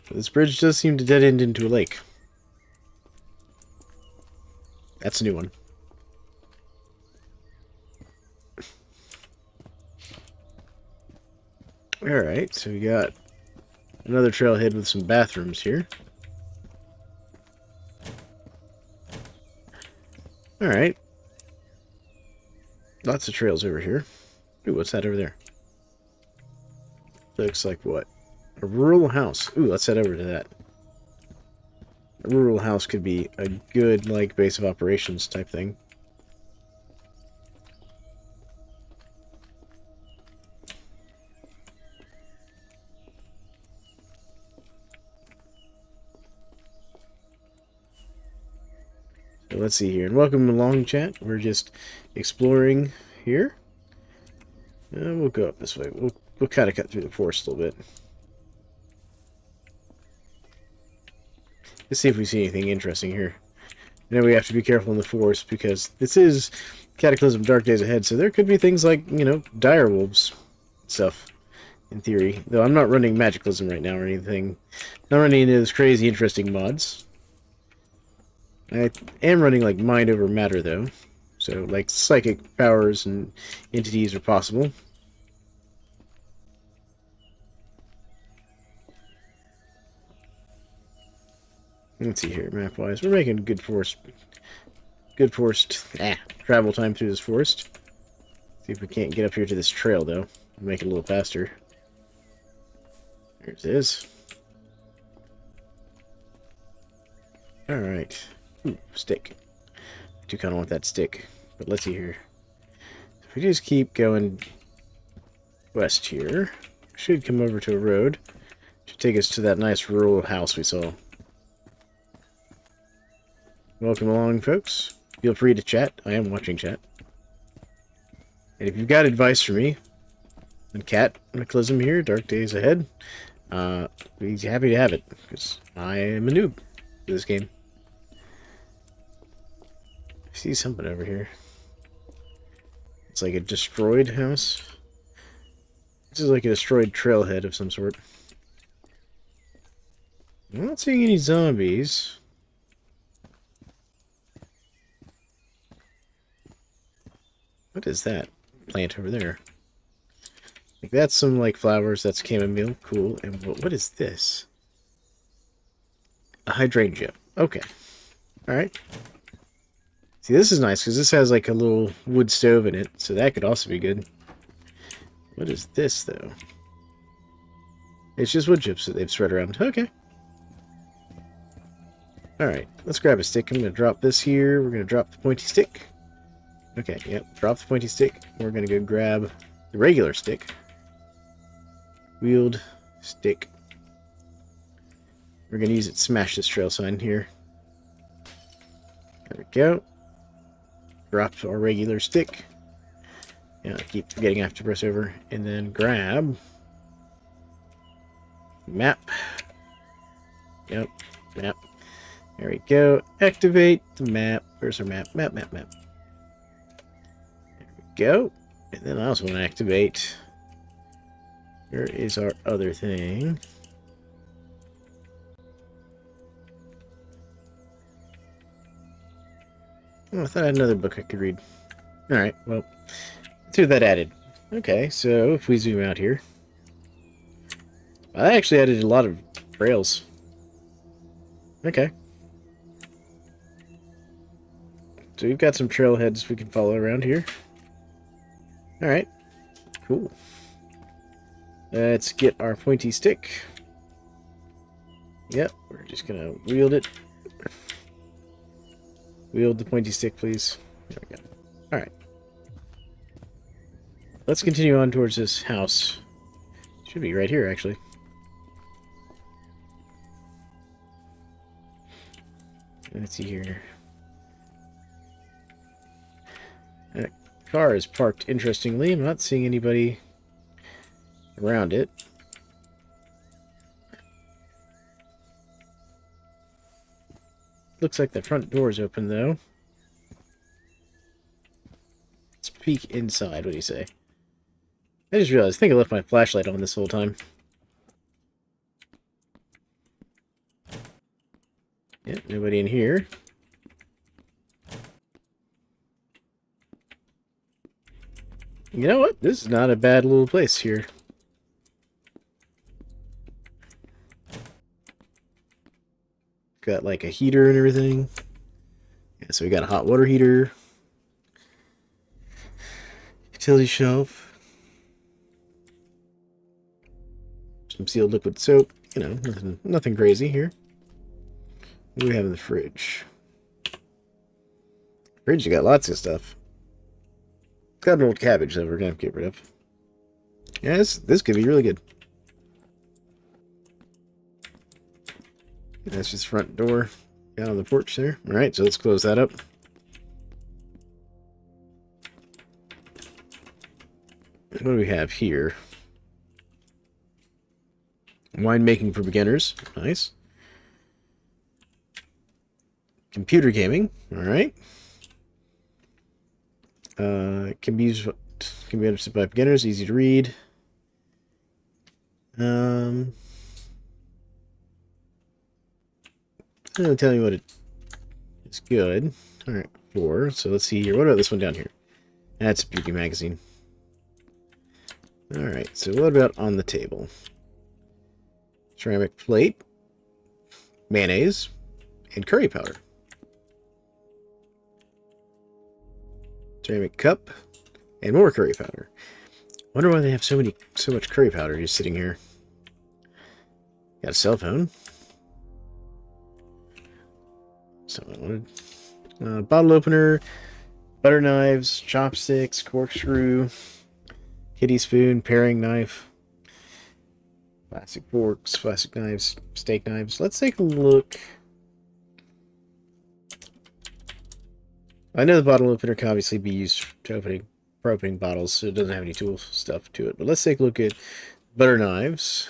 But this bridge does seem to dead end into a lake. That's a new one. Alright, so we got another trailhead with some bathrooms here. Alright. Lots of trails over here. Ooh, what's that over there? Looks like what? A rural house. Ooh, let's head over to that. A rural house could be a good, like, base of operations type thing. So let's see here. And welcome along, chat. We're just exploring here. We'll go up this way. We'll kind of cut through the forest a little bit. Let's see if we see anything interesting here. I know we have to be careful in the forest because this is Cataclysm Dark Days Ahead, so there could be things like, you know, dire wolves stuff, in theory. Though I'm not running Magicalism right now or anything. Not running into those crazy interesting mods. I am running, like, mind over matter, though. So, like, psychic powers and entities are possible. Let's see here, map-wise. We're making good travel time through this forest. See if we can't get up here to this trail, though. Make it a little faster. There it is. Alright. Ooh, stick. I do kind of want that stick. But let's see here. If we just keep going west here, we should come over to a road. Should take us to that nice rural house we saw. Welcome along, folks. Feel free to chat. I am watching chat. And if you've got advice for me on Cataclysm here, Dark Days Ahead, be happy to have it, because I am a noob to this game. I see something over here. It's like a destroyed house. This is like a destroyed trailhead of some sort. I'm not seeing any zombies. What is that plant over there? Like that's some like flowers. That's chamomile. Cool. And what is this? A hydrangea. Okay. All right. See, this is nice because this has like a little wood stove in it, so that could also be good. What is this though? It's just wood chips that they've spread around. Okay. All right. Let's grab a stick. I'm gonna drop this here. We're gonna drop the pointy stick. Okay. Yep. Drop the pointy stick. We're gonna go grab the regular stick. Wheeled stick. We're gonna use it to smash this trail sign here. There we go. Drop our regular stick. Yeah, I keep forgetting I have to press over. And then grab map. Yep, map. There we go. Activate the map. Where's our map? Map. There we go. And then I also want to activate. Where is our other thing? Oh, I thought I had another book I could read. Alright, well, let's see what that added. Okay, so if we zoom out here, I actually added a lot of rails. Okay. So we've got some trailheads we can follow around here. Alright, cool. Let's get our pointy stick. Yep, we're just gonna wield it. Wield the pointy stick, please. There we go. Alright. Let's continue on towards this house. Should be right here, actually. Let's see here. That car is parked interestingly. I'm not seeing anybody around it. Looks like the front door is open, though. Let's peek inside. What do you say? I just realized, I think I left my flashlight on this whole time. Yep, nobody in here. You know what? This is not a bad little place here. Got like a heater and everything. Yeah, so we got a hot water heater. Utility shelf. Some sealed liquid soap. You know, nothing crazy here. What do we have in the fridge? Fridge, you got lots of stuff. Got an old cabbage that we're gonna have to get rid of. Yeah, this could be really good. That's just front door down on the porch there. Alright, so let's close that up. What do we have here? Winemaking for beginners. Nice. Computer gaming. Alright. Can be used by beginners. Easy to read. I'm going to tell you what it's good. Alright, 4. So let's see here. What about this one down here? That's a beauty magazine. Alright, so what about on the table? Ceramic plate, mayonnaise, and curry powder. Ceramic cup, and more curry powder. Wonder why they have so much curry powder just sitting here. Got a cell phone. So I wanted bottle opener, butter knives, chopsticks, corkscrew, kitty spoon, paring knife, plastic forks, plastic knives, steak knives. Let's take a look. I know the bottle opener can obviously be used for opening bottles, so it doesn't have any tool stuff to it. But let's take a look at butter knives.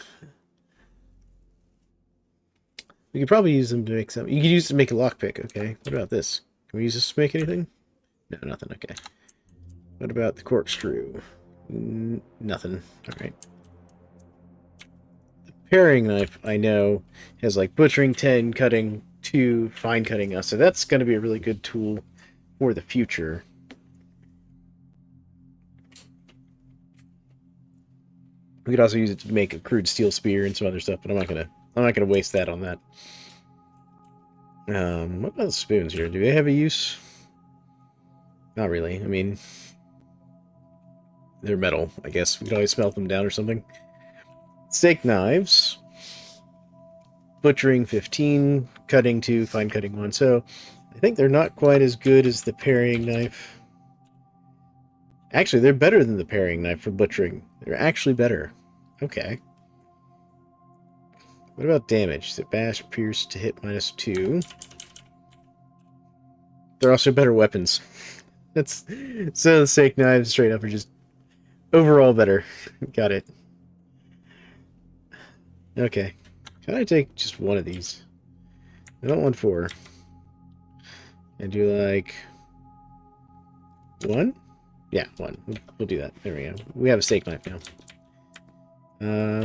We could probably use them to make something. You could use it to make a lockpick, okay? What about this? Can we use this to make anything? No, nothing, okay. What about the corkscrew? Nothing, alright. The paring knife, I know, has like butchering 10, cutting 2, fine cutting. So that's going to be a really good tool for the future. We could also use it to make a crude steel spear and some other stuff, but I'm not gonna waste that on that. What about the spoons here? Do they have a use? Not really. I mean, they're metal, I guess. We could always melt them down or something. Steak knives. Butchering 15, cutting 2, fine cutting 1. So, I think they're not quite as good as the paring knife. Actually, they're better than the paring knife for butchering. They're actually better. Okay. What about damage? Is it bash, pierce to hit -2? They're also better weapons. That's so the steak knives straight up are just overall better. Got it. Okay. Can I take just one of these? I don't want 4. I do like 1? Yeah, 1. We'll do that. There we go. We have a steak knife now.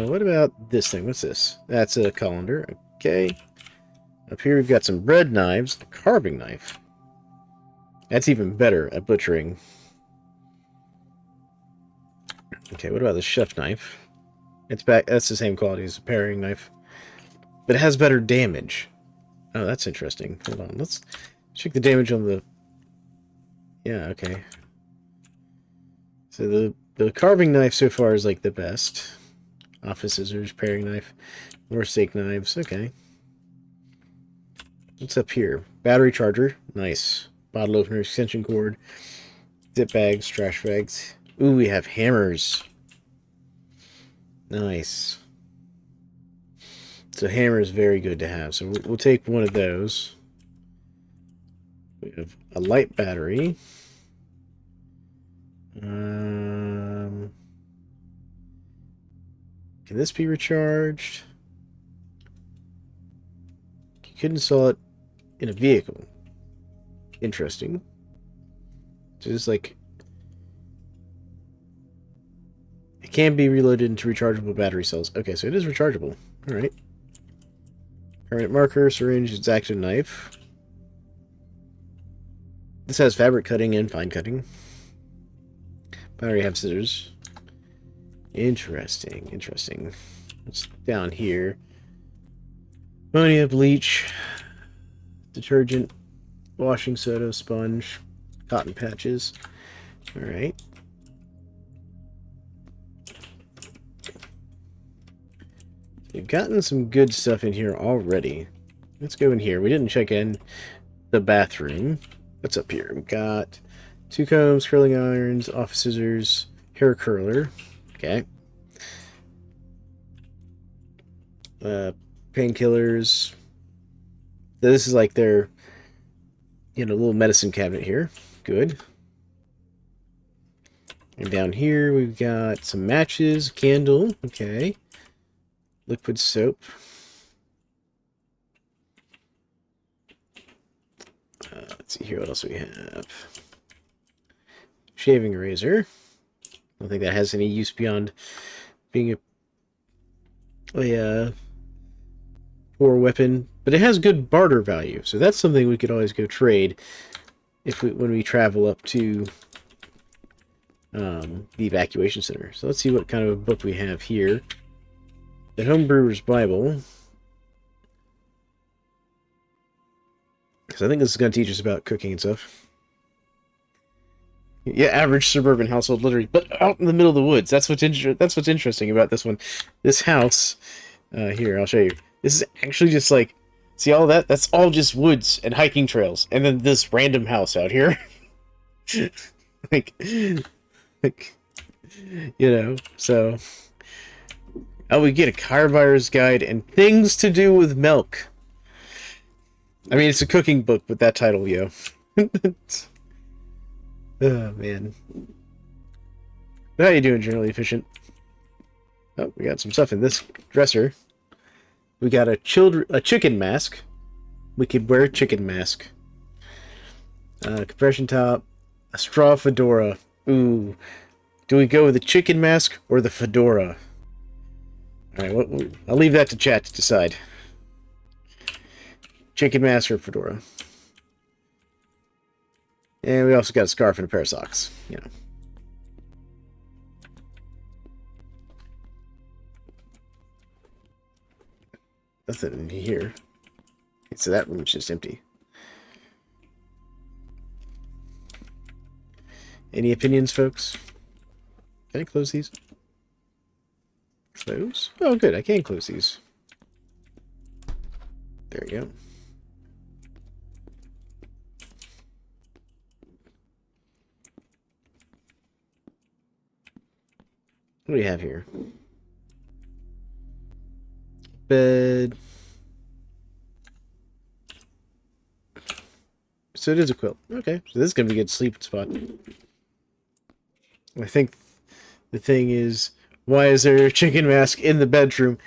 What about this thing? What's this? That's a colander. Okay. Up here we've got some bread knives. A carving knife. That's even better at butchering. Okay, what about the chef knife? It's back. That's the same quality as a paring knife. But it has better damage. Oh, that's interesting. Hold on. Let's check the damage on the... Yeah, okay. So the carving knife so far is like the best. Office scissors, paring knife, more steak knives. Okay. What's up here? Battery charger. Nice. Bottle opener, extension cord, zip bags, trash bags. Ooh, we have hammers. Nice. So hammer is very good to have. So we'll take one of those. We have a light battery. Can this be recharged? You could install it in a vehicle. Interesting. So just like it can be reloaded into rechargeable battery cells. Okay, so it is rechargeable. All right. Permanent marker, syringe, X-Acto knife. This has fabric cutting and fine cutting. Battery have scissors. Interesting, interesting. What's down here? Ammonia, bleach, detergent, washing soda, sponge, cotton patches. Alright. We've gotten some good stuff in here already. Let's go in here. We didn't check in the bathroom. What's up here? We've got 2 combs, curling irons, office scissors, hair curler. Okay. Painkillers. This is like their, little medicine cabinet here. Good. And down here we've got some matches, candle. Okay. Liquid soap. Let's see here. What else we have? Shaving razor. I don't think that has any use beyond being a poor weapon, but it has good barter value, so that's something we could always go trade when we travel up to the evacuation center. So let's see what kind of a book we have here. The Homebrewer's Bible. Because I think this is going to teach us about cooking and stuff. Yeah, average suburban household, literally, but out in the middle of the woods. That's what's interesting about this one. This house, here, I'll show you. This is actually just like See all that? That's all just woods and hiking trails, and then this random house out here. like, like, so. Oh, we get a car buyer's guide and things to do with milk. I mean, it's a cooking book with that title, yo. Oh, man. How you doing, Generally Efficient? Oh, we got some stuff in this dresser. We got a chicken mask. We could wear a chicken mask. Compression top. A straw fedora. Ooh. Do we go with the chicken mask or the fedora? Alright, I'll leave that to chat to decide. Chicken mask or fedora. And we also got a scarf and a pair of socks. You know. Nothing in here. So that room's just empty. Any opinions, folks? Can I close these? Close? Oh, good. I can close these. There we go. What do we have here? Bed. So it is a quilt. Okay, so this is going to be a good sleeping spot. I think the thing is, why is there a chicken mask in the bedroom?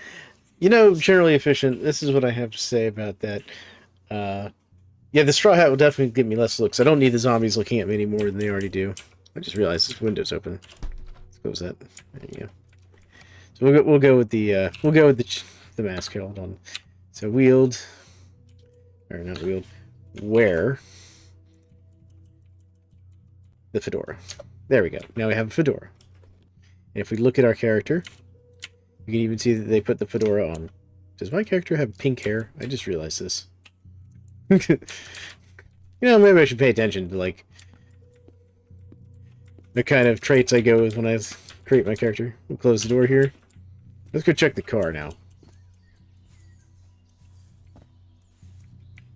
You know, Generally Efficient, this is what I have to say about that. Yeah, the straw hat will definitely give me less looks. I don't need the zombies looking at me any more than they already do. I just realized this window's open. Let's close that. There you go. So we'll go with the mask here. Hold on. So wield, or not wield, wear the fedora. There we go. Now we have a fedora. And if we look at our character, you can even see that they put the fedora on. Does my character have pink hair? I just realized this. You know, maybe I should pay attention to, like, the kind of traits I go with when I create my character. We'll close the door here. Let's go check the car now.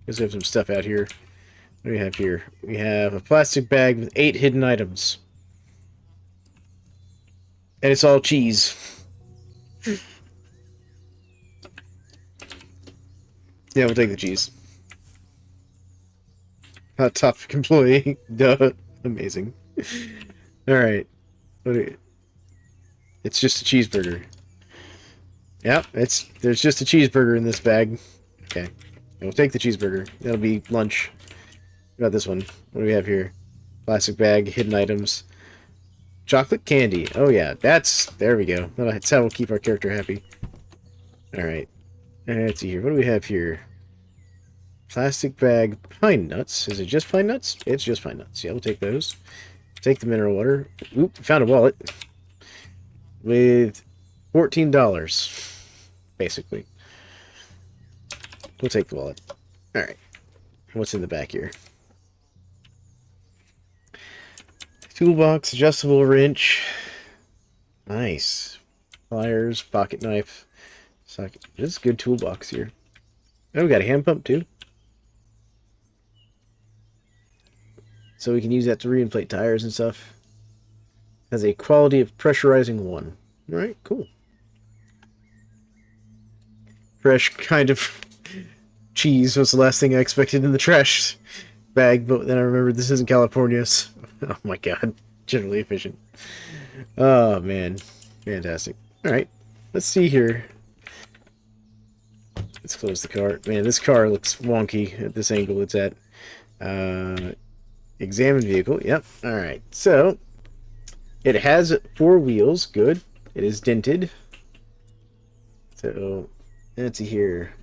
Because we have some stuff out here. What do we have here? We have a plastic bag with 8 hidden items. And it's all cheese. Yeah, we'll take the cheese. Hot topic employee. Duh. Amazing. Alright. It's just a cheeseburger. Yeah, there's just a cheeseburger in this bag. Okay. We'll take the cheeseburger. That'll be lunch. What about this one? What do we have here? Plastic bag, hidden items. Chocolate candy. Oh yeah, there we go. That's how we'll keep our character happy. Alright. Let's see here. What do we have here? Plastic bag, pine nuts. Is it just pine nuts? It's just pine nuts. Yeah, we'll take those. Take the mineral water. Oop, found a wallet. With $14. Basically. We'll take the wallet. Alright. What's in the back here? Toolbox, adjustable wrench. Nice. Pliers, pocket knife. Socket. This is a good toolbox here. Oh, we got a hand pump too. So we can use that to reinflate tires and stuff. Has a quality of pressurizing 1. Alright, cool. Fresh kind of cheese was the last thing I expected in the trash bag, but then I remembered this isn't California, so oh my god. Generally Efficient. Oh man. Fantastic. Alright. Let's see here. Let's close the car. Man, this car looks wonky at this angle it's at. Examine vehicle. Yep. Alright. So, it has 4 wheels. Good. It is dented. So, let's see here.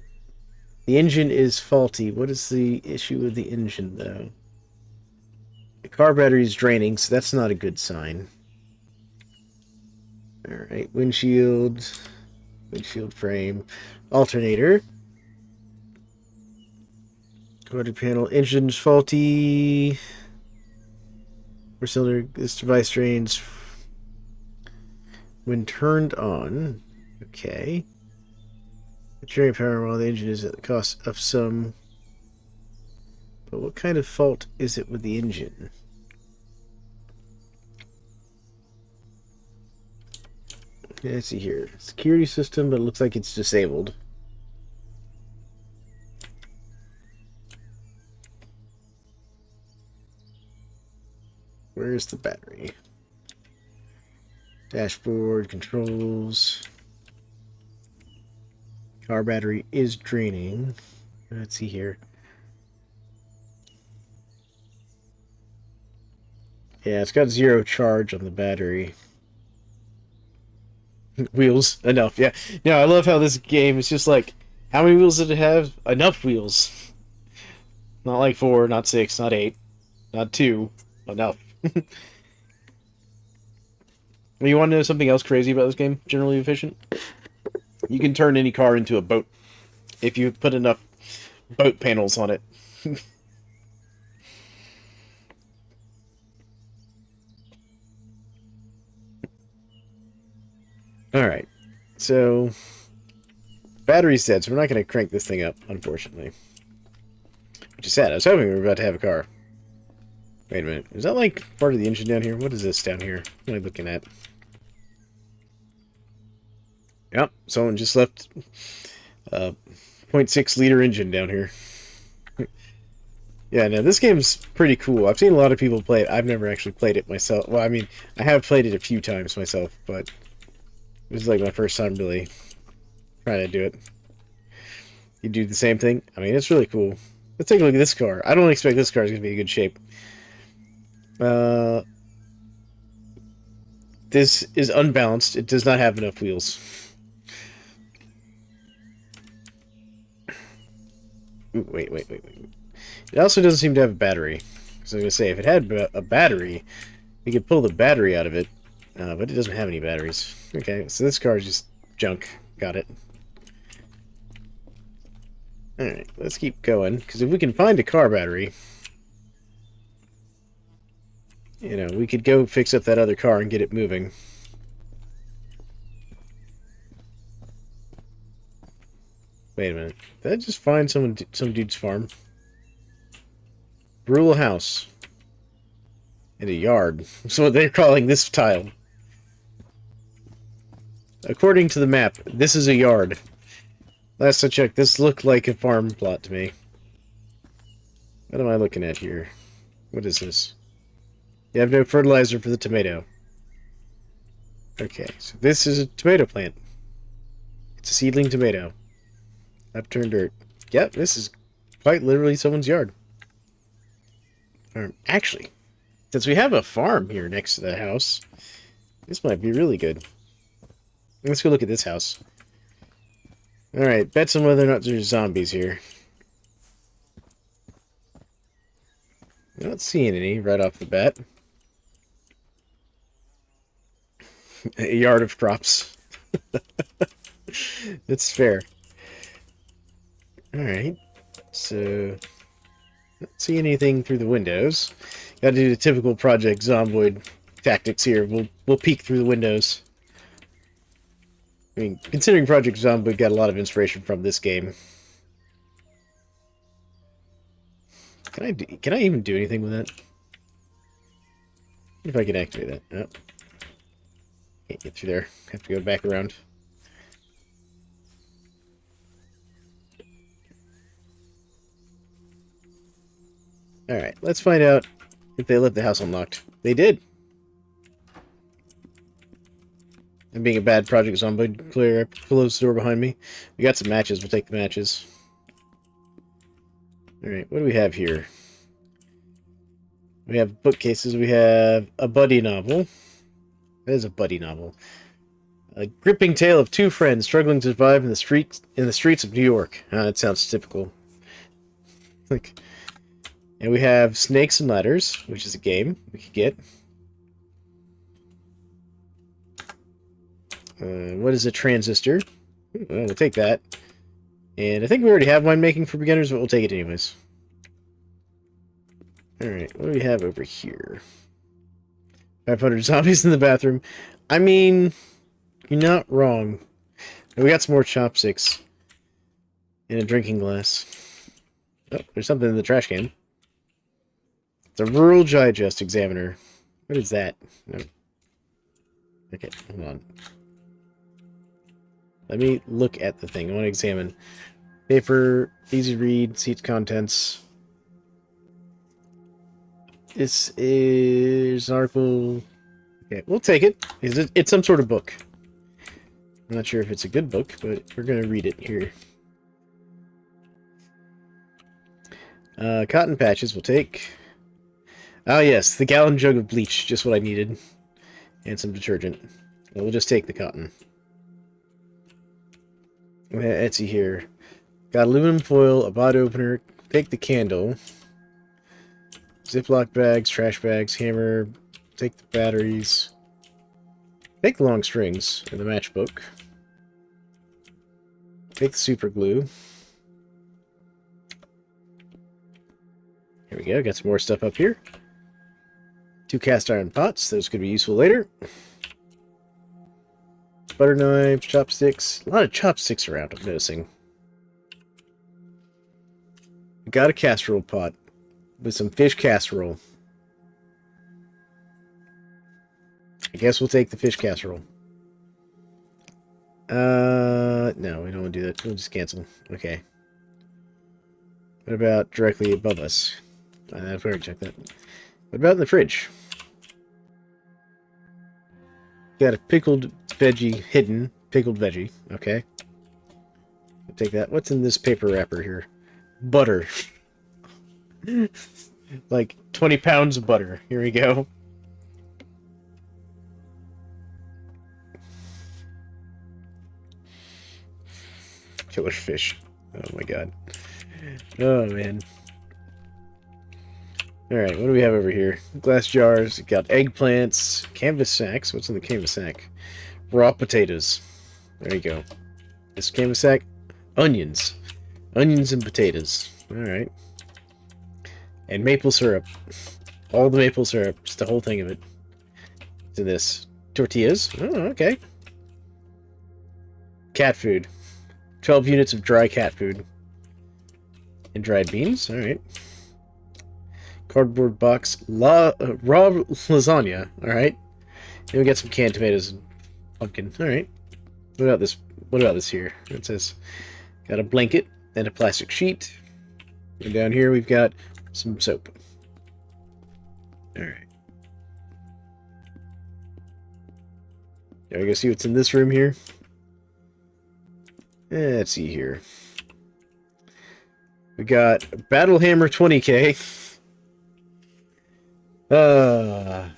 The engine is faulty. What is the issue with the engine, though? The car battery is draining, so that's not a good sign. Alright, windshield frame, alternator. Quarter panel, engine's faulty. Four cylinder, this device drains when turned on. Okay. Generating power while the engine is at the cost of some. But what kind of fault is it with the engine? Yeah, let's see here. Security system, but it looks like it's disabled. Where's the battery? Dashboard, controls. Car battery is draining. Let's see here. Yeah, it's got 0 charge on the battery. Wheels, enough, yeah. No, I love how this game is just like, how many wheels did it have? Enough wheels. Not like 4, not 6, not 8, not 2. Enough. You want to know something else crazy about this game? Generally efficient? You can turn any car into a boat if you put enough boat panels on it. Alright, so battery's dead, so we're not going to crank this thing up, unfortunately. Which is sad. I was hoping we were about to have a car. Wait a minute. Is that like part of the engine down here? What is this down here? What am I looking at? Yep, someone just left a 0.6 liter engine down here. Yeah, no, this game's pretty cool. I've seen a lot of people play it. I've never actually played it myself. Well, I mean, I have played it a few times myself, but this is like my first time really trying to do it. You do the same thing? I mean, it's really cool. Let's take a look at this car. I don't expect this car is going to be in good shape. This is unbalanced. It does not have enough wheels. Ooh, wait. It also doesn't seem to have a battery. So I was going to say, if it had a battery, we could pull the battery out of it. But it doesn't have any batteries. Okay, so this car is just junk. Got it. Alright, let's keep going. Because if we can find a car battery, you know, we could go fix up that other car and get it moving. Wait a minute. Did I just find some dude's farm? Rural house. And a yard. That's what they're calling this tile. According to the map, this is a yard. Last I checked, this looked like a farm plot to me. What am I looking at here? What is this? You have no fertilizer for the tomato. Okay, so this is a tomato plant. It's a seedling tomato. Upturned dirt. Yep, this is quite literally someone's yard. Actually, since we have a farm here next to the house, this might be really good. Let's go look at this house. Alright, bets on whether or not there's zombies here. Not seeing any right off the bat. A yard of crops. That's fair. Alright, so not see anything through the windows. Gotta do the typical Project Zomboid tactics here. We'll peek through the windows. I mean, considering Project Zomboid got a lot of inspiration from this game. Can I even do anything with that? If I can activate that. Nope. Can't get through there. Have to go back around. Alright, let's find out if they left the house unlocked. They did. And being a bad Project Zomboid, close the door behind me. We got some matches. We'll take the matches. Alright, what do we have here? We have bookcases. We have a buddy novel. That is a buddy novel. A gripping tale of two friends struggling to survive in the streets of New York. That sounds typical. And we have Snakes and Ladders, which is a game we could get. What is a transistor? We'll take that. And I think we already have winemaking for beginners, but we'll take it anyways. Alright, what do we have over here? 500 zombies in the bathroom. I mean, you're not wrong. And we got some more chopsticks. in a drinking glass. Oh, there's something in the trash can. It's a Rural Digest Examiner. What is that? No. Okay, hold on. Let me look at the thing. I want to examine. Paper, easy read, seats contents. This is an article. Okay, we'll take it. It's some sort of book. I'm not sure if it's a good book, but we're going to read it here. Cotton patches we'll take. Oh yes, the gallon jug of bleach, just what I needed. And some detergent. Well, we'll just take the cotton. Etsy here. Got aluminum foil, a bottle opener. Take the candle. Ziploc bags, trash bags, hammer. Take the batteries. Take the long strings and the matchbook. Take the super glue. Here we go. Got some more stuff up here. 2 cast iron pots. Those could be useful later. Butter knives, chopsticks. A lot of chopsticks around, I'm noticing. Got a casserole pot with some fish casserole. I guess we'll take the fish casserole. No, we don't want to do that. We'll just cancel. Okay. What about directly above us? I've already checked that. What about in the fridge? Got a pickled veggie hidden. Pickled veggie. Okay. I'll take that. What's in this paper wrapper here? Butter. Like 20 pounds of butter. Here we go. Killer fish. Oh my god. Oh man. Alright, what do we have over here? Glass jars. Got eggplants. Canvas sacks. What's in the canvas sack? Raw potatoes. There you go. This canvas sack. Onions. Onions and potatoes. Alright. And maple syrup. All the maple syrup. Just the whole thing of it. To this. Tortillas. Oh, okay. Cat food. 12 units of dry cat food. And dried beans. Alright. Cardboard box. Raw lasagna. Alright. And we got some canned tomatoes and pumpkin. Alright. What about this? What about this here? It says, got a blanket and a plastic sheet. And down here we've got some soap. Alright. Now we go see what's in this room here. Let's see here. We got Battlehammer 20K. The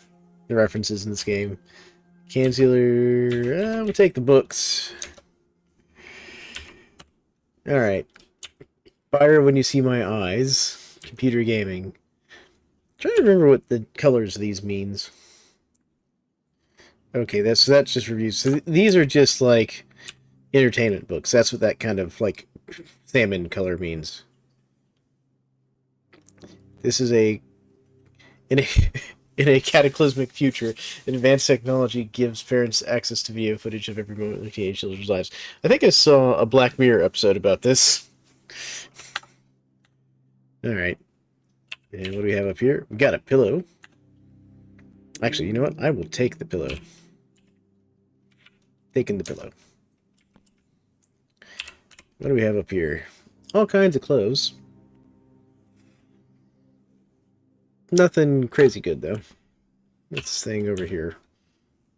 references in this game. Can sealer. We'll take the books. Alright. Fire when you see my eyes. Computer gaming. Trying to remember what the colors of these means. Okay, that's just reviews. So these are just like entertainment books. That's what that kind of like salmon color means. This is in a cataclysmic future, advanced technology gives parents access to video footage of every moment of their teenage children's lives. I think I saw a Black Mirror episode about this. Alright. And what do we have up here? We got a pillow. Actually, you know what? I will take the pillow. Taking the pillow. What do we have up here? All kinds of clothes. Nothing crazy good, though. What's this thing over here?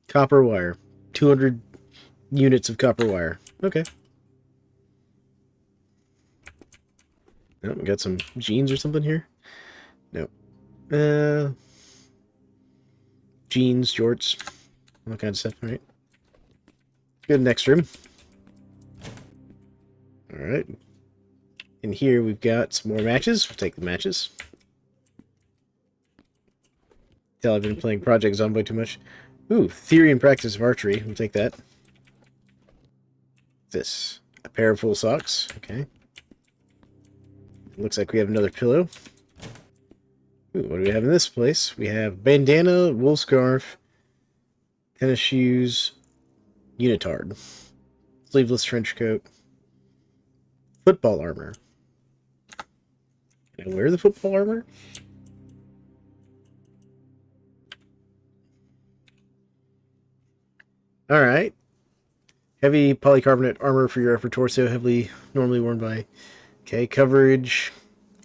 Copper wire. 200 units of copper wire. Okay. Oh, we got some jeans or something here? No. Jeans, jorts, all kinds of stuff, right? Good, next room. Alright. In here we've got some more matches. We'll take the matches. Tell I've been playing Project Zomboid too much. Ooh, theory and practice of archery. We'll take that. This. A pair of full socks. Okay. Looks like we have another pillow. Ooh, what do we have in this place? We have bandana, wool scarf, tennis shoes, unitard, sleeveless trench coat, football armor. Can I wear the football armor? Alright. Heavy polycarbonate armor for your upper torso, heavily normally worn by... Okay, coverage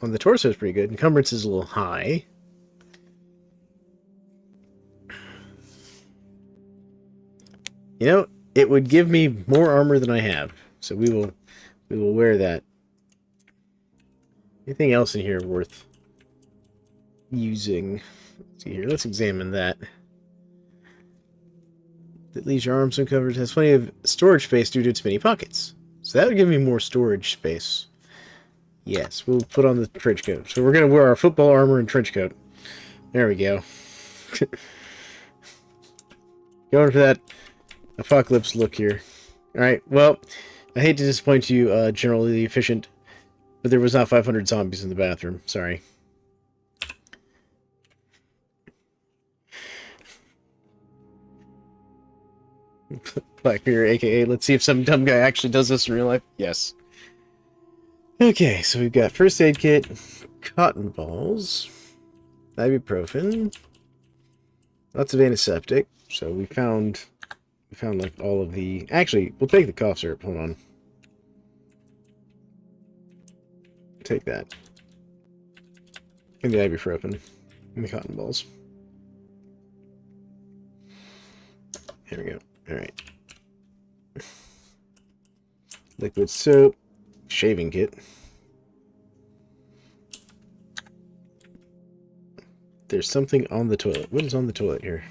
on the torso is pretty good. Encumbrance is a little high. You know, it would give me more armor than I have. So we will wear that. Anything else in here worth using? Let's see here. Let's examine that. That leaves your arms uncovered. Has plenty of storage space due to its many pockets. So that would give me more storage space. Yes, we'll put on the trench coat. So we're going to wear our football armor and trench coat. There we go. Going for that apocalypse look here. Alright, well, I hate to disappoint you, generally efficient, but there was not 500 zombies in the bathroom. Sorry. Black Mirror, aka, let's see if some dumb guy actually does this in real life. Yes. Okay, so we've got first aid kit, cotton balls, ibuprofen, lots of antiseptic. So we found like all of the... Actually, we'll take the cough syrup. Hold on. Take that. And the ibuprofen. And the cotton balls. There we go. Alright. Liquid soap. Shaving kit. There's something on the toilet. What is on the toilet here?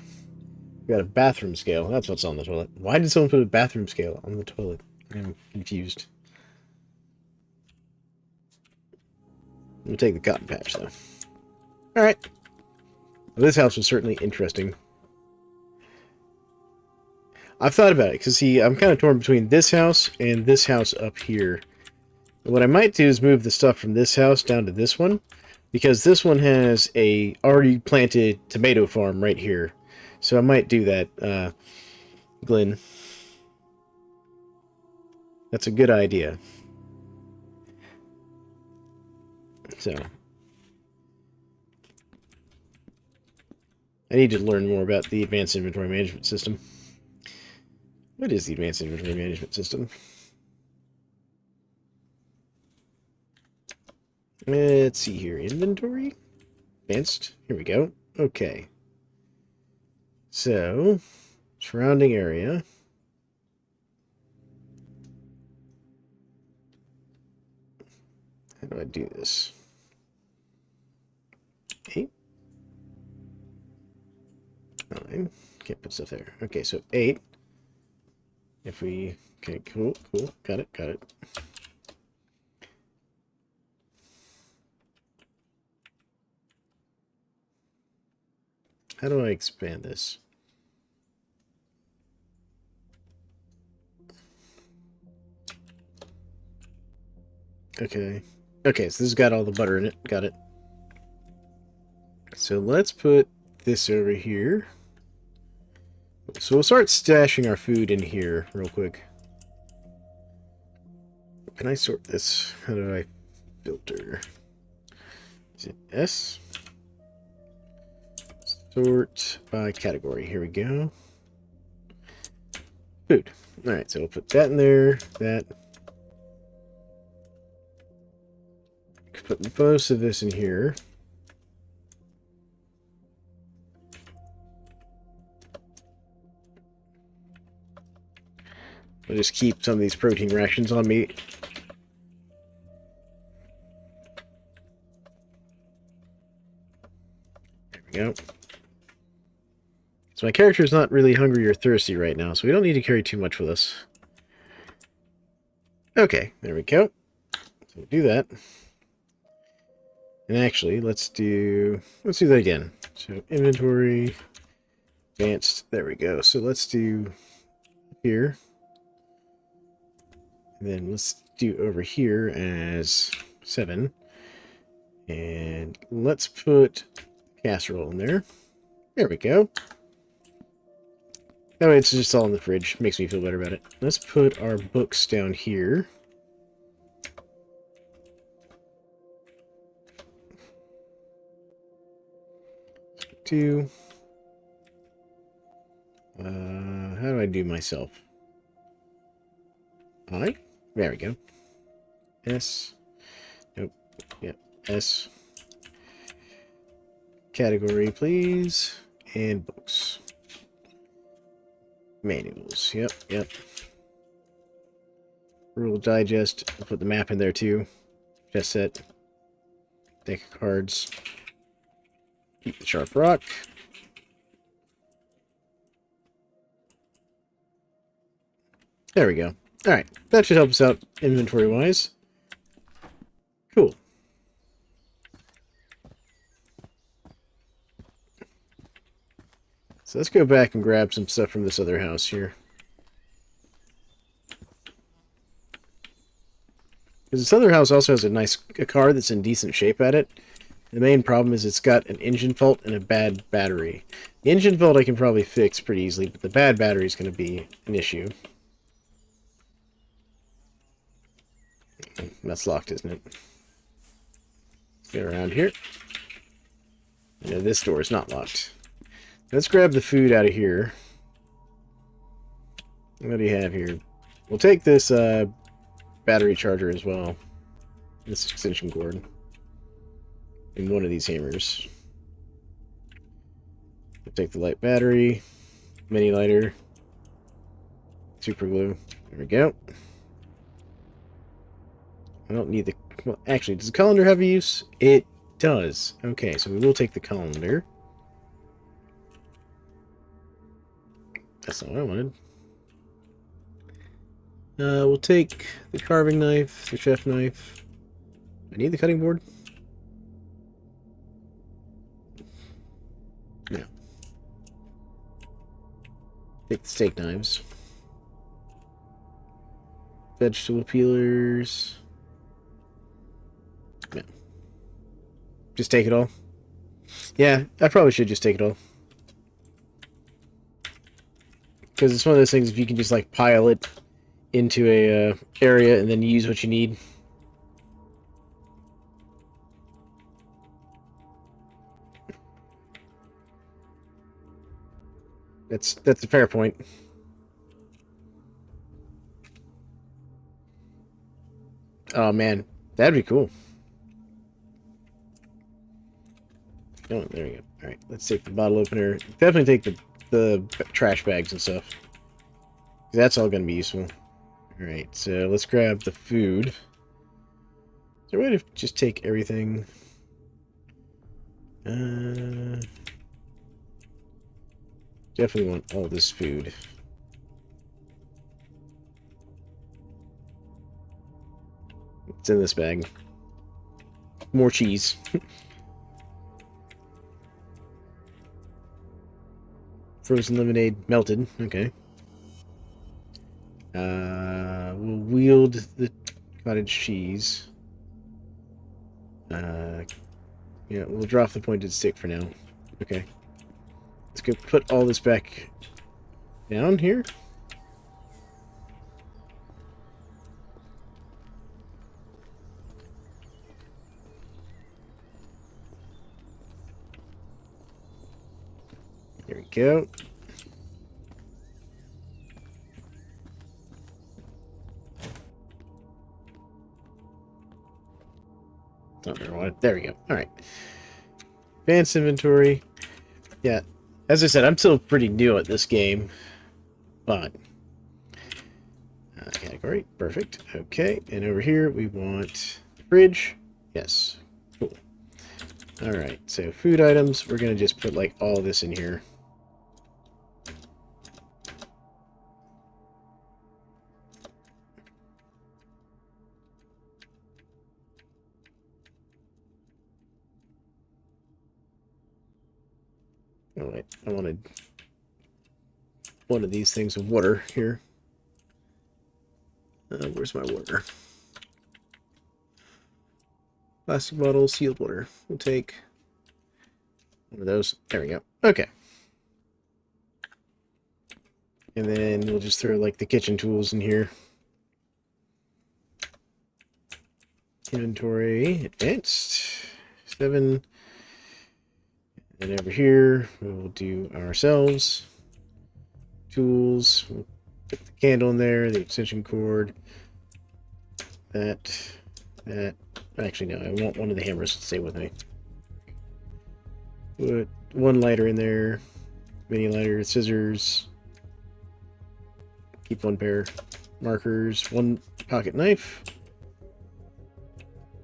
We got a bathroom scale. That's what's on the toilet. Why did someone put a bathroom scale on the toilet? I'm confused. We'll take the cotton patch, though. Alright. Well, this house was certainly interesting. I've thought about it, because, see, I'm kind of torn between this house and this house up here. What I might do is move the stuff from this house down to this one, because this one has a already planted tomato farm right here. So I might do that, Glenn. That's a good idea. So I need to learn more about the Advanced Inventory Management System. What is the Advanced Inventory Management System? Let's see here. Inventory? Advanced? Here we go. Okay. So, surrounding area. How do I do this? 8. 9. Can't put stuff there. Okay, so 8. If we... Okay, cool. Got it. How do I expand this? Okay, so this has got all the butter in it. Got it. So let's put this over here. So we'll start stashing our food in here real quick. Can I sort this? How do I filter? Is it S? Sort by category. Here we go. Food. Alright, so we'll put that in there. That. Put most of this in here. I'll just keep some of these protein rations on me. There we go. So my character is not really hungry or thirsty right now, so we don't need to carry too much with us. Okay, there we go. So we'll do that. And actually, let's do that again. So inventory, advanced, there we go. So let's do here. And then let's do over here as 7. And let's put casserole in there. There we go. That way it's just all in the fridge. Makes me feel better about it. Let's put our books down here. 2. How do I do myself? I? There we go. S. Nope. Yep. S. Category, please. And books. Manuals. Yep, yep. Rule digest. I'll put the map in there too. Chess set. Deck of cards. Keep the sharp rock. There we go. Alright, that should help us out inventory-wise. Cool. So let's go back and grab some stuff from this other house here. Because this other house also has a car that's in decent shape at it. The main problem is it's got an engine fault and a bad battery. The engine fault I can probably fix pretty easily, but the bad battery is going to be an issue. That's locked, isn't it? Let's get around here. No, this door is not locked. Let's grab the food out of here. What do you have here? We'll take this battery charger as well. This extension cord. And one of these hammers. We'll take the light battery, mini lighter, super glue. There we go. I don't need the... Well, actually, does the colander have a use? It does. Okay, so we will take the colander. That's not what I wanted. We'll take the carving knife, the chef knife. I need the cutting board. No. Take the steak knives. Vegetable peelers. No. Just take it all? Yeah, I probably should just take it all. Because it's one of those things, if you can just, like, pile it into a area and then use what you need. That's a fair point. Oh, man. That'd be cool. Oh, there we go. Alright, let's take the bottle opener. Definitely take the trash bags and stuff. That's all going to be useful. Alright, so let's grab the food. Is there a way to just take everything? Definitely want all this food. It's in this bag. More cheese. Frozen lemonade melted. Okay. We'll wield the cottage cheese. Yeah, we'll drop the pointed stick for now. Okay. Let's go put all this back down here. There we go. There we go. Alright. Advanced inventory. Yeah. As I said, I'm still pretty new at this game. But. Category. Perfect. Okay. And over here, we want fridge. Yes. Cool. Alright. So, food items. We're going to just put, like, all this in here. Oh, wait, I wanted one of these things of water here. Where's my water? Plastic bottle, sealed water. We'll take one of those. There we go. Okay. And then we'll just throw, like, the kitchen tools in here. Inventory, advanced. 7. And over here, we will do ourselves. Tools. We'll put the candle in there, the extension cord. That. Actually, no, I want one of the hammers to stay with me. Put one lighter in there. Mini lighter, scissors. Keep one pair. Markers. One pocket knife.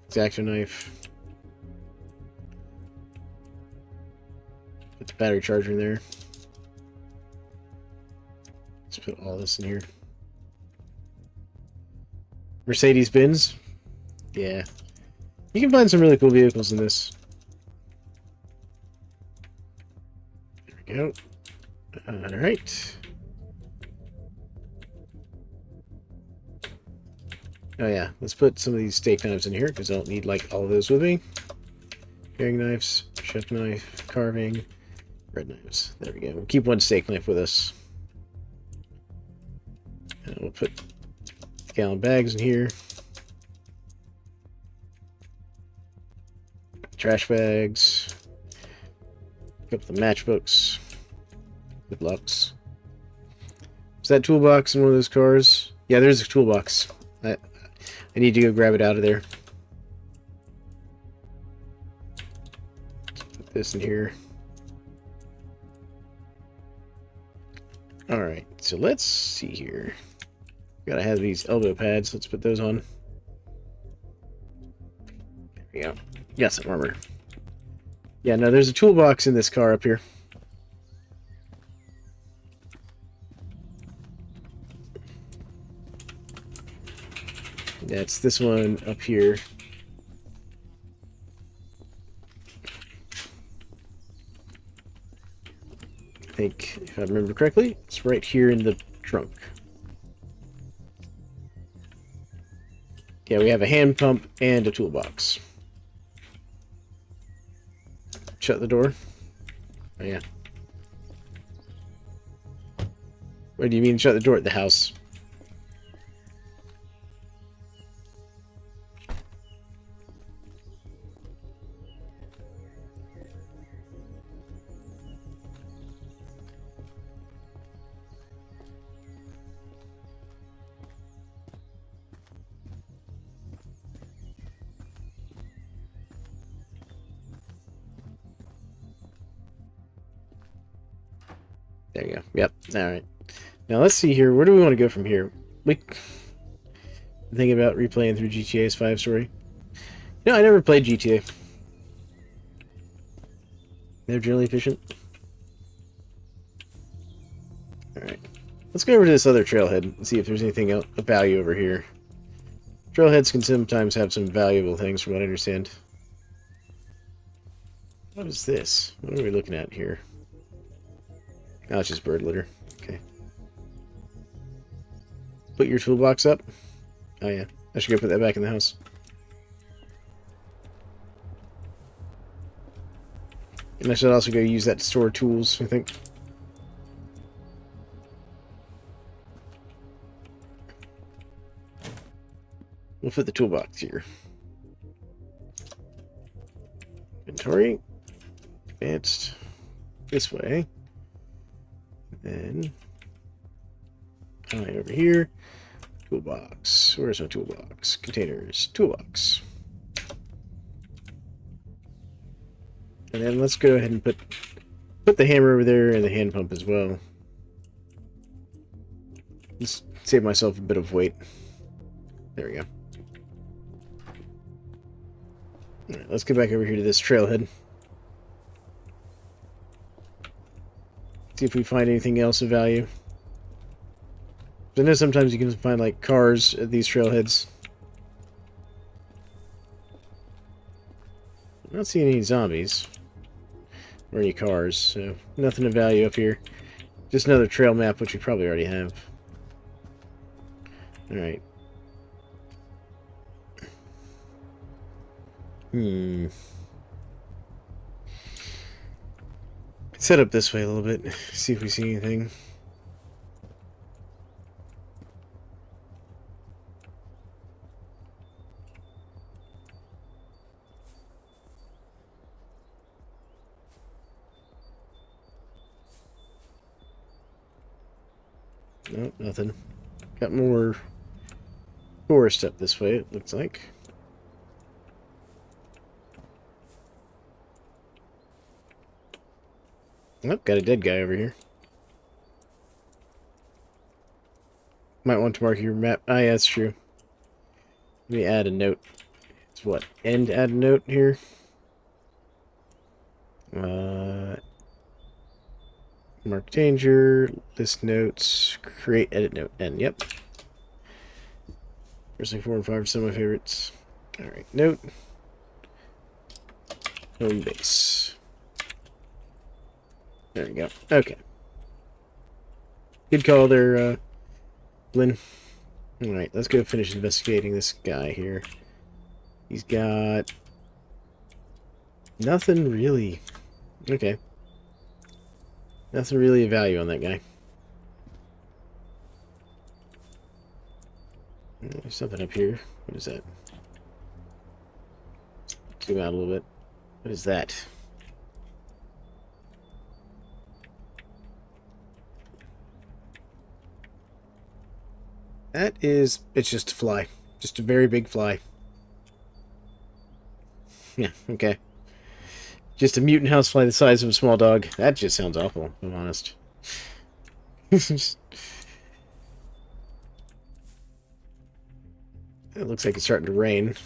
X-Acto knife. Put the battery charger in there. Let's put all this in here. Mercedes Benz. Yeah. You can find some really cool vehicles in this. There we go. Alright. Oh yeah, let's put some of these steak knives in here, because I don't need, like, all of those with me. Paring knives, chef knife, carving, bread knives. There we go. We'll keep one steak knife with us. And we'll put gallon bags in here. Trash bags. A couple of matchbooks. Good lucks. Is that toolbox in one of those cars? Yeah, there's a toolbox. I need to go grab it out of there. Put this in here. Alright, so let's see here. Gotta have these elbow pads. Let's put those on. There we go. Got some armor. Yeah, no, there's a toolbox in this car up here. That's this one up here. I think, if I remember correctly, it's right here in the trunk. Yeah, we have a hand pump and a toolbox. Shut the door. Oh, yeah. What do you mean shut the door at the house? There you go. Yep. All right. Now let's see here. Where do we want to go from here? We think about replaying through GTA's 5 story. You know, I never played GTA. They're generally efficient. All right. Let's go over to this other trailhead and see if there's anything of value over here. Trailheads can sometimes have some valuable things, from what I understand. What is this? What are we looking at here? Oh, it's just bird litter. Okay. Put your toolbox up. Oh, yeah. I should go put that back in the house. And I should also go use that to store tools, I think. We'll put the toolbox here. Inventory. Advanced. This way. Then, over here, toolbox. Where's my toolbox? Containers, toolbox. And then let's go ahead and put the hammer over there and the hand pump as well. Just save myself a bit of weight. There we go. Alright, let's get back over here to this trailhead. See if we find anything else of value. I know sometimes you can find, like, cars at these trailheads. I'm not seeing any zombies. Or any cars, so nothing of value up here. Just another trail map, which we probably already have. Alright. Set up this way a little bit, see if we see anything. Nope, nothing. Got more forest up this way, it looks like. Oh, got a dead guy over here. Might want to mark your map. Ah, yeah, that's true. Let me add a note. It's what? End add a note here? Mark danger, list notes, create edit note, and yep. Wrestling 4 and 5 are some of my favorites. Alright, note. Home base. There we go. Okay. Good call there, Lynn. Alright, let's go finish investigating this guy here. He's got nothing really. Okay. Nothing really of value on that guy. There's something up here. What is that? Zoom out a little bit. What is that? That is... It's just a fly. Just a very big fly. Yeah, okay. Just a mutant housefly the size of a small dog. That just sounds awful, if I'm honest. It looks like it's starting to rain.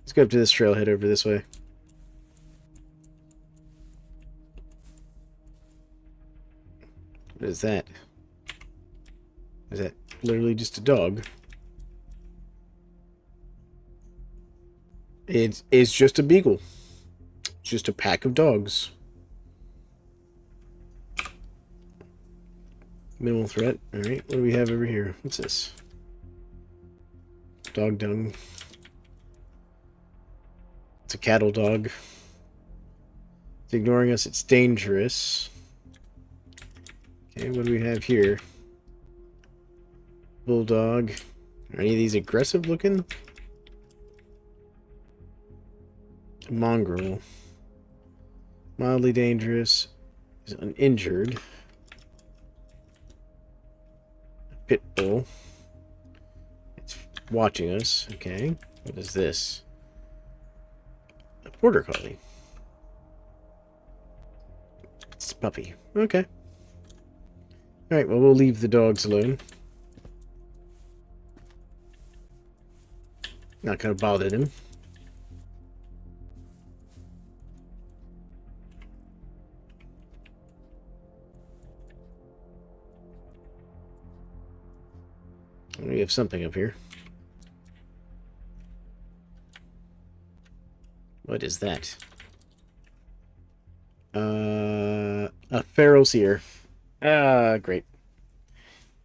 Let's go up to this trailhead over this way. What is that? Is that literally just a dog? It is just a beagle. Just a pack of dogs. Minimal threat. Alright, what do we have over here? What's this? Dog dung. It's a cattle dog. It's ignoring us. It's dangerous. Okay, what do we have here? Bulldog. Are any of these aggressive looking? Mongrel. Mildly dangerous. Is uninjured. Pit bull. It's watching us. Okay. What is this? A border collie. It's a puppy. Okay. Alright, well, we'll leave the dogs alone. Not gonna bother them. We have something up here. What is that? A feral seer. Ah, great.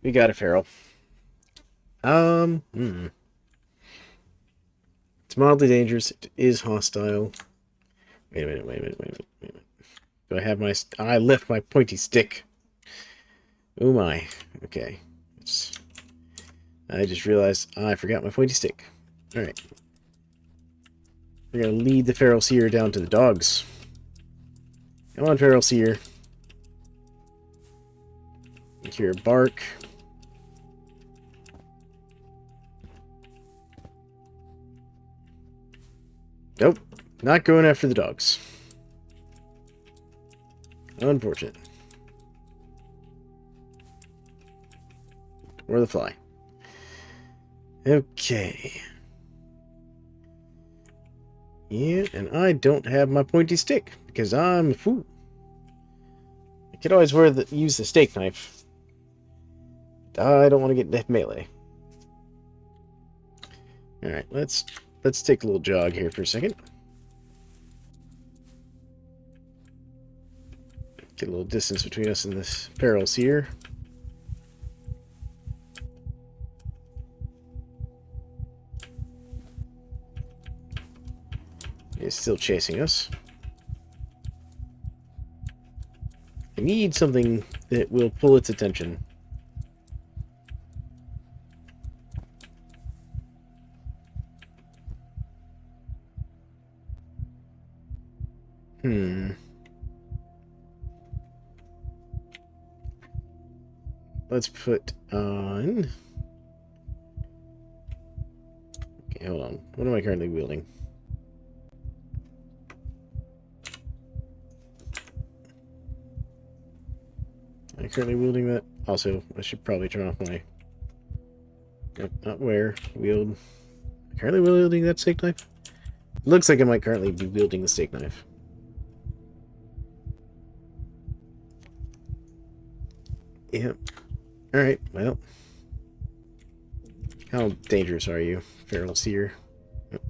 We got a feral. It's mildly dangerous. It is hostile. Wait a minute. Do I have my... I left my pointy stick. Oh my. Okay. I just realized I forgot my pointy stick. Alright. We're going to lead the feral seer down to the dogs. Come on, feral seer. Hear bark. Nope. Not going after the dogs. Unfortunate. Or the fly. Okay. Yeah, and I don't have my pointy stick because I'm a fool. I could always use the steak knife. I don't want to get into melee. Alright, let's take a little jog here for a second. Get a little distance between us and this feral seer. He's still chasing us. I need something that will pull its attention. let's put on... Okay, hold on. What am I currently wielding? Am I currently wielding that? Also, I should probably turn off my... Nope, not wear. Wield. Currently wielding that steak knife? Looks like I might currently be wielding the steak knife. Yep. Alright, well. How dangerous are you, feral seer? Yep.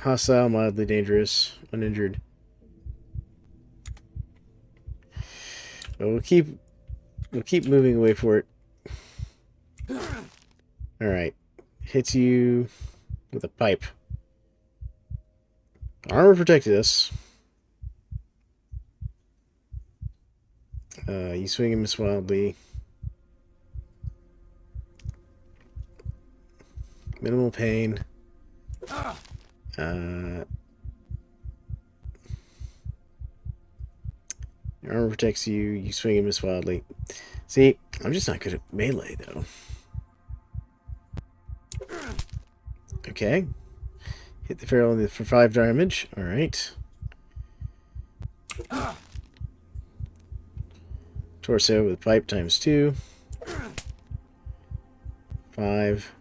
Hostile, mildly dangerous, uninjured. But we'll keep moving away for it. Alright. Hits you with a pipe. Armor protected us. You swing and miss wildly. Minimal pain. Your armor protects you. You swing and miss wildly. See, I'm just not good at melee, though. Okay. Hit the feral for 5 damage. Alright. Torso with pipe times 2. 5.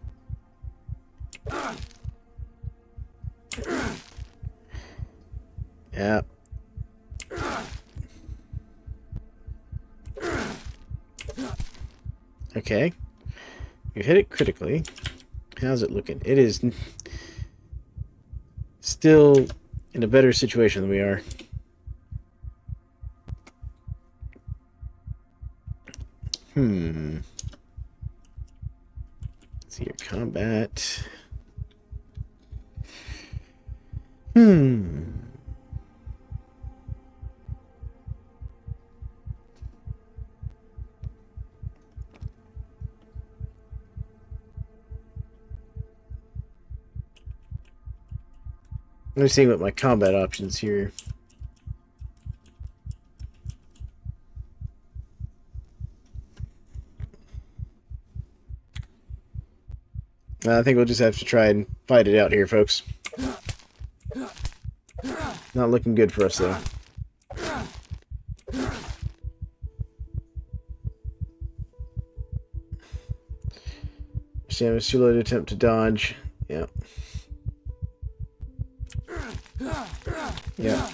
Yeah. Okay. You hit it critically. How's it looking? It is still in a better situation than we are. Let's see your combat. Let me see what my combat options here. I think we'll just have to try and fight it out here, folks. Not looking good for us, though. Samus too low to attempt to dodge. Yeah. Yeah.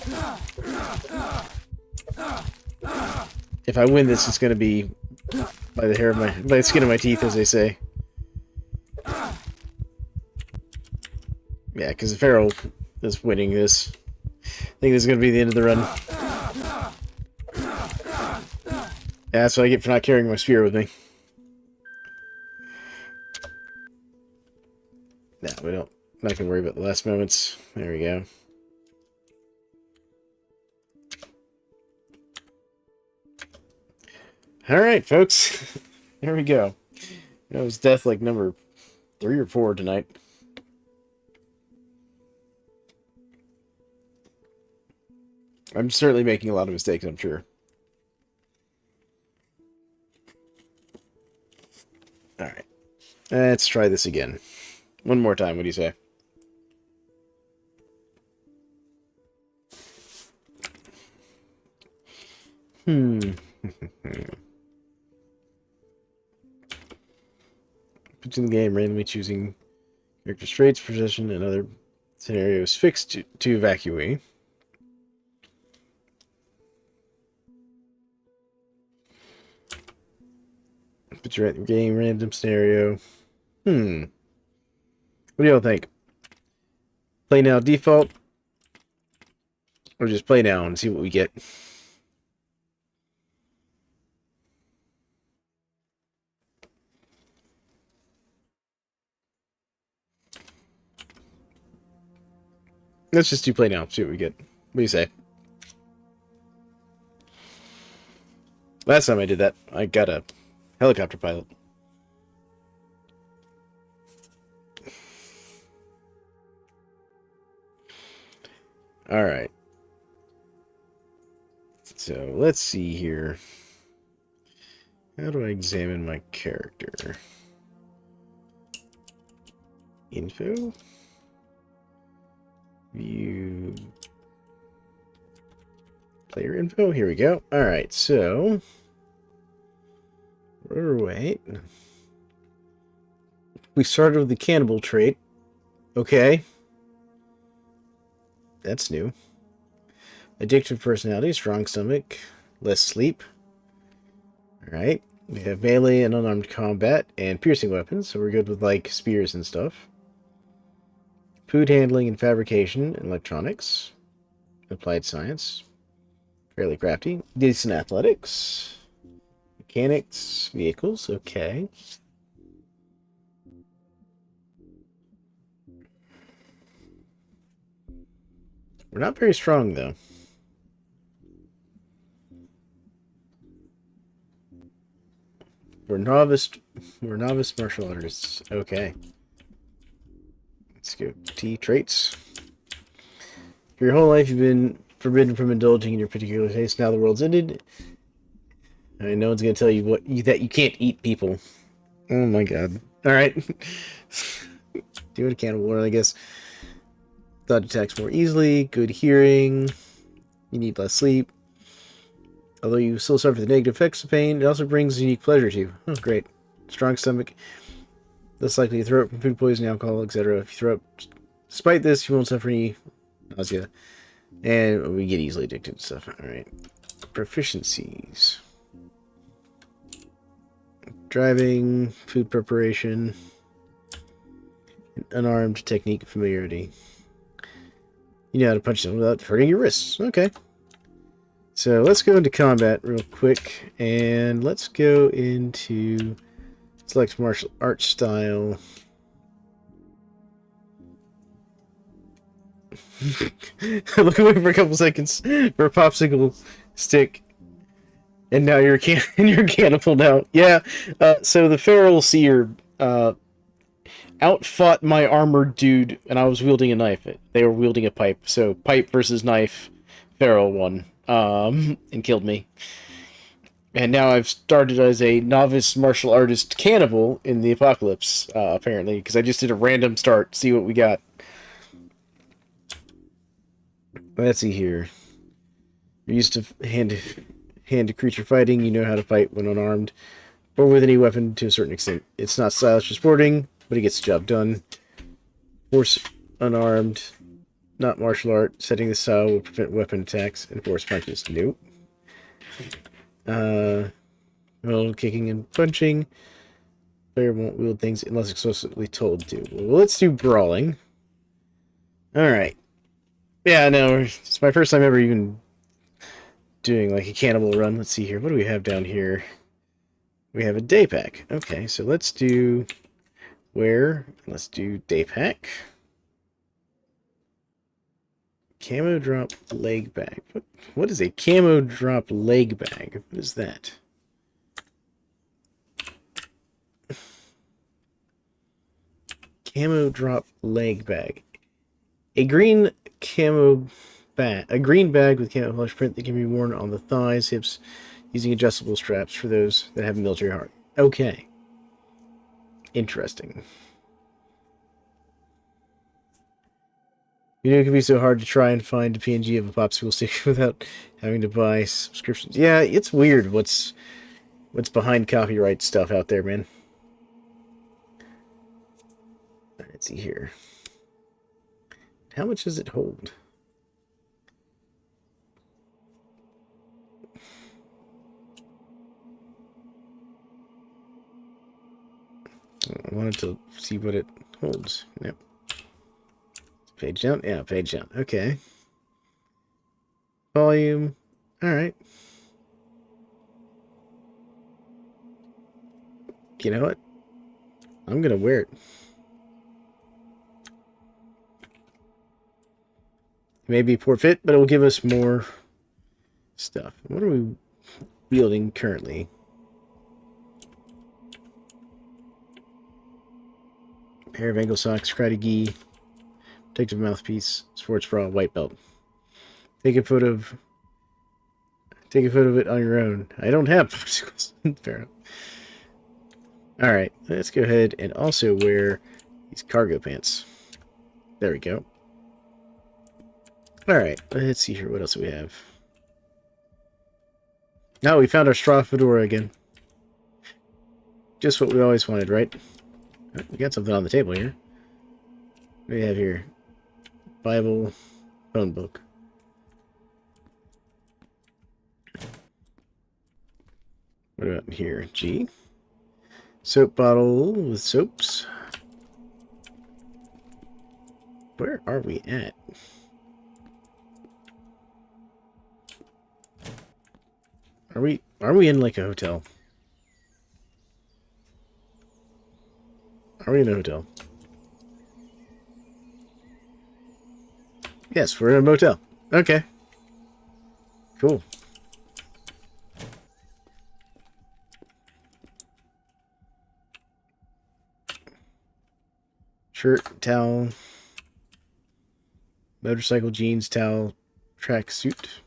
If I win this, it's going to be by the skin of my teeth, as they say. Yeah, because the feral is winning this. I think this is going to be the end of the run. Yeah, that's what I get for not carrying my spear with me. No, we don't. I'm not going to worry about the last moments. There we go. Alright, folks. There we go. That was death like number 3 or 4 tonight. I'm certainly making a lot of mistakes, I'm sure. Alright. Let's try this again. One more time, what do you say? Put in the game, randomly choosing character's traits, position, and other scenarios fixed to evacuate. Put your game, random scenario. What do y'all think? Play now default? Or just play now and see what we get? Let's just do play now, see what we get. What do you say? Last time I did that, I got a helicopter pilot. Alright. So let's see here. How do I examine my character? Info? View player info? Here we go. Alright, so wait. We started with the cannibal trait. Okay. That's new. Addictive personality, strong stomach, less sleep. Alright. We have melee and unarmed combat and piercing weapons, so we're good with like spears and stuff. Food handling and fabrication and electronics. Applied science. Fairly crafty. Decent athletics. Mechanics. Vehicles. Okay. We're not very strong, though. We're novice martial artists. Okay. Let's go. T traits. For your whole life, you've been forbidden from indulging in your particular taste. Now the world's ended. And no one's gonna tell you that you can't eat people. Oh my god. Alright. Do it a cannibal one, I guess. Thought attacks more easily. Good hearing. You need less sleep. Although you still suffer the negative effects of pain, it also brings unique pleasure to you. Oh, great. Strong stomach. Less likely to throw up from food poisoning, alcohol, etc. If you throw up, despite this, you won't suffer any nausea. And we get easily addicted to stuff. Alright. Proficiencies. Driving, food preparation, unarmed technique familiarity. You know how to punch them without hurting your wrists. Okay. So let's go into combat real quick, and let's go into select martial arts style. Look away for a couple seconds for a popsicle stick, and now you're you're cannibal now. Yeah. So the feral seer outfought my armored dude, and I was wielding a knife. They were wielding a pipe. So pipe versus knife, feral won. And killed me. And now I've started as a novice martial artist cannibal in the apocalypse, apparently, because I just did a random start, see what we got. Let's see here. You're used to hand creature fighting, you know how to fight when unarmed, or with any weapon to a certain extent. It's not stylish or sporting, but it gets the job done. Force unarmed. Not martial art. Setting the style will prevent weapon attacks and force punches. Nope. Well, kicking and punching. Player won't wield things unless explicitly told to. Well, let's do brawling. Alright. Yeah, no, it's my first time ever even doing like a cannibal run. Let's see here. What do we have down here? We have a day pack. Okay, so let's do wear. Let's do day pack. Camo drop leg bag. What is a camo drop leg bag? What is that? Camo drop leg bag. A green camo bag. A green bag with camouflage print that can be worn on the thighs, hips, using adjustable straps for those that have a military heart. Okay. Interesting. You know, it can be so hard to try and find a PNG of a popsicle stick without having to buy subscriptions. Yeah, it's weird what's behind copyright stuff out there, man. Let's see here. How much does it hold? I wanted to see what it holds. Yep. Page down? Yeah, page down. Okay. Volume. Alright. You know what? I'm gonna wear it. It may be poor fit, but it will give us more stuff. What are we wielding currently? Pair of ankle socks, karate gi, protective mouthpiece, sports bra, white belt. Take a photo of Take a photo of it on your own. I don't have popsicles. Fair enough. Alright, let's go ahead and also wear these cargo pants. There we go. Alright, let's see here. What else do we have? Now we found our straw fedora again. Just what we always wanted, right? Oh, we got something on the table here. What do we have here? Bible, phone book. What about here? G. Soap bottle with soaps. Where are we at? Are we in like a hotel? Are we in a hotel? Yes, we're in a motel. Okay. Cool. Shirt, towel, motorcycle, jeans, towel, track suit.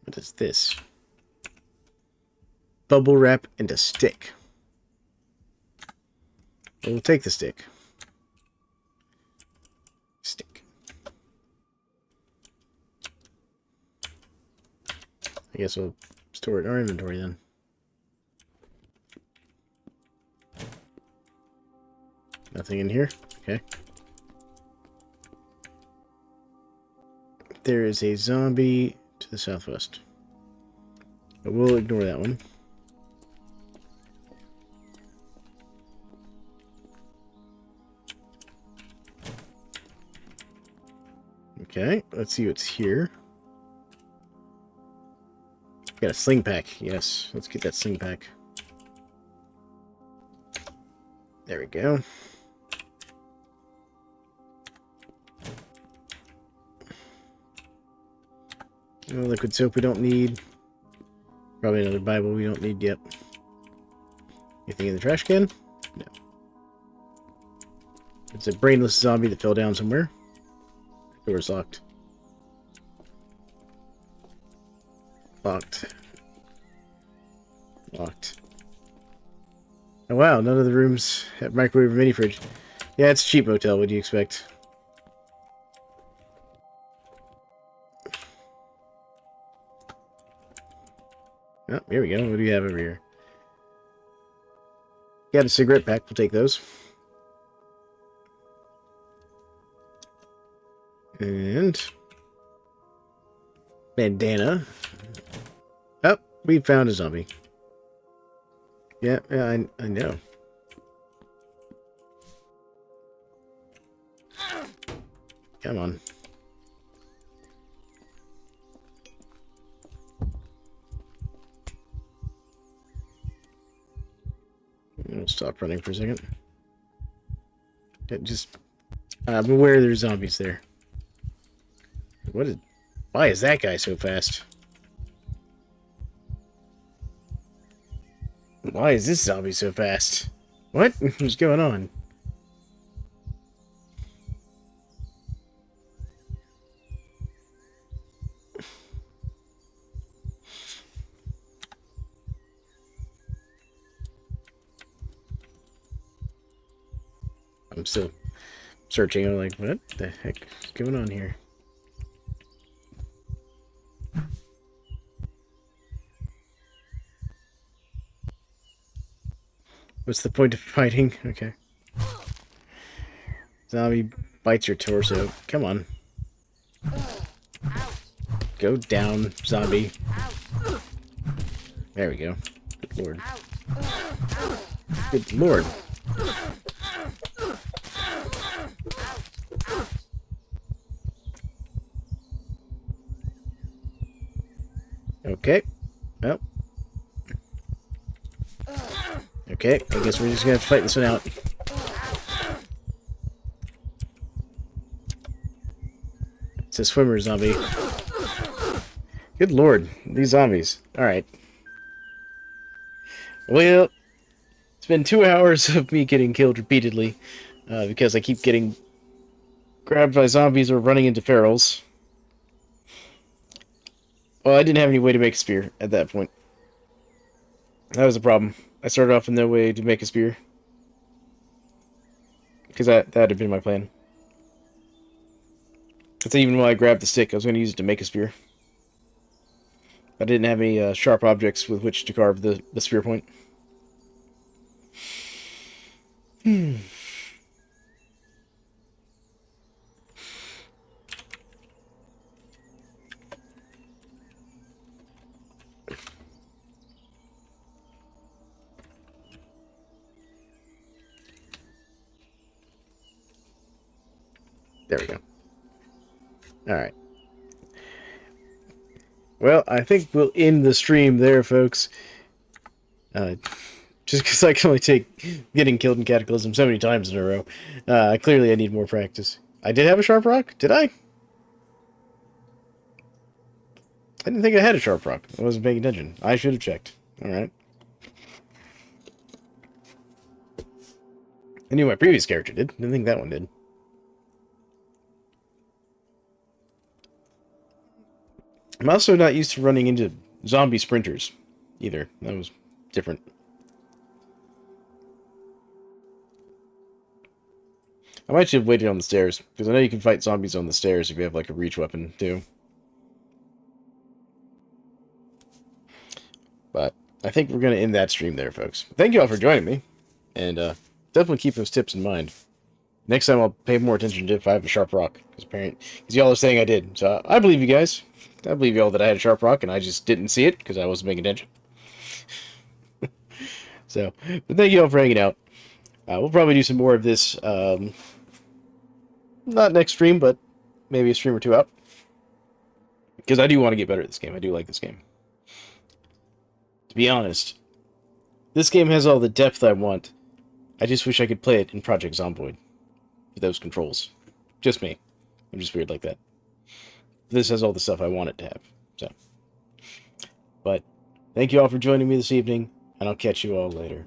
What is this? Bubble wrap and a stick. We'll take the stick. Stick. I guess we'll store it in our inventory then. Nothing in here? Okay. There is a zombie to the southwest. But we'll ignore that one. Okay, let's see what's here. Got a sling pack. Yes, let's get that sling pack. There we go. No liquid soap we don't need. Probably another Bible we don't need yet. Anything in the trash can? No. It's a brainless zombie that fell down somewhere. Door's locked. Locked. Locked. Oh wow, none of the rooms have microwave or mini fridge. Yeah, it's a cheap motel, what do you expect? Oh, here we go. What do you have over here? Got a cigarette pack. We'll take those. And bandana. Oh, we found a zombie. Yeah, I know. Come on. I'll stop running for a second. I'm aware there's zombies there. Why is that guy so fast? Why is this zombie so fast? What? What's going on? I'm still searching. I'm like, what the heck is going on here? What's the point of fighting? Okay. Zombie bites your torso. Come on. Go down, zombie. There we go. Good lord. Good lord. Okay. Oh. Okay, I guess we're just gonna have to fight this one out. It's a swimmer zombie. Good lord, these zombies. Alright. Well, it's been 2 hours of me getting killed repeatedly, because I keep getting grabbed by zombies or running into ferals. Well, I didn't have any way to make a spear at that point. That was the problem. I started off with no way to make a spear. Because that had been my plan. That's even when I grabbed the stick, I was going to use it to make a spear. I didn't have any sharp objects with which to carve the spear point. There we go. Alright. Well, I think we'll end the stream there, folks. Just because I can only take getting killed in Cataclysm so many times in a row. Clearly I need more practice. I did have a sharp rock? Did I? I didn't think I had a sharp rock. I wasn't paying attention. I should have checked. Alright. I knew my previous character did. Didn't think that one did. I'm also not used to running into zombie sprinters, either. That was different. I might have waited on the stairs, because I know you can fight zombies on the stairs if you have, like, a reach weapon, too. But I think we're going to end that stream there, folks. Thank you all for joining me, and definitely keep those tips in mind. Next time I'll pay more attention to if I have a sharp rock, because y'all are saying I did. So I believe you guys. I believe y'all that I had a sharp rock, and I just didn't see it, because I wasn't paying attention. So, but thank you all for hanging out. We'll probably do some more of this, not next stream, but maybe a stream or two out. Because I do want to get better at this game. I do like this game. To be honest, this game has all the depth I want. I just wish I could play it in Project Zomboid. With those controls. Just me. I'm just weird like that. This has all the stuff I want it to have. So. But, thank you all for joining me this evening, and I'll catch you all later.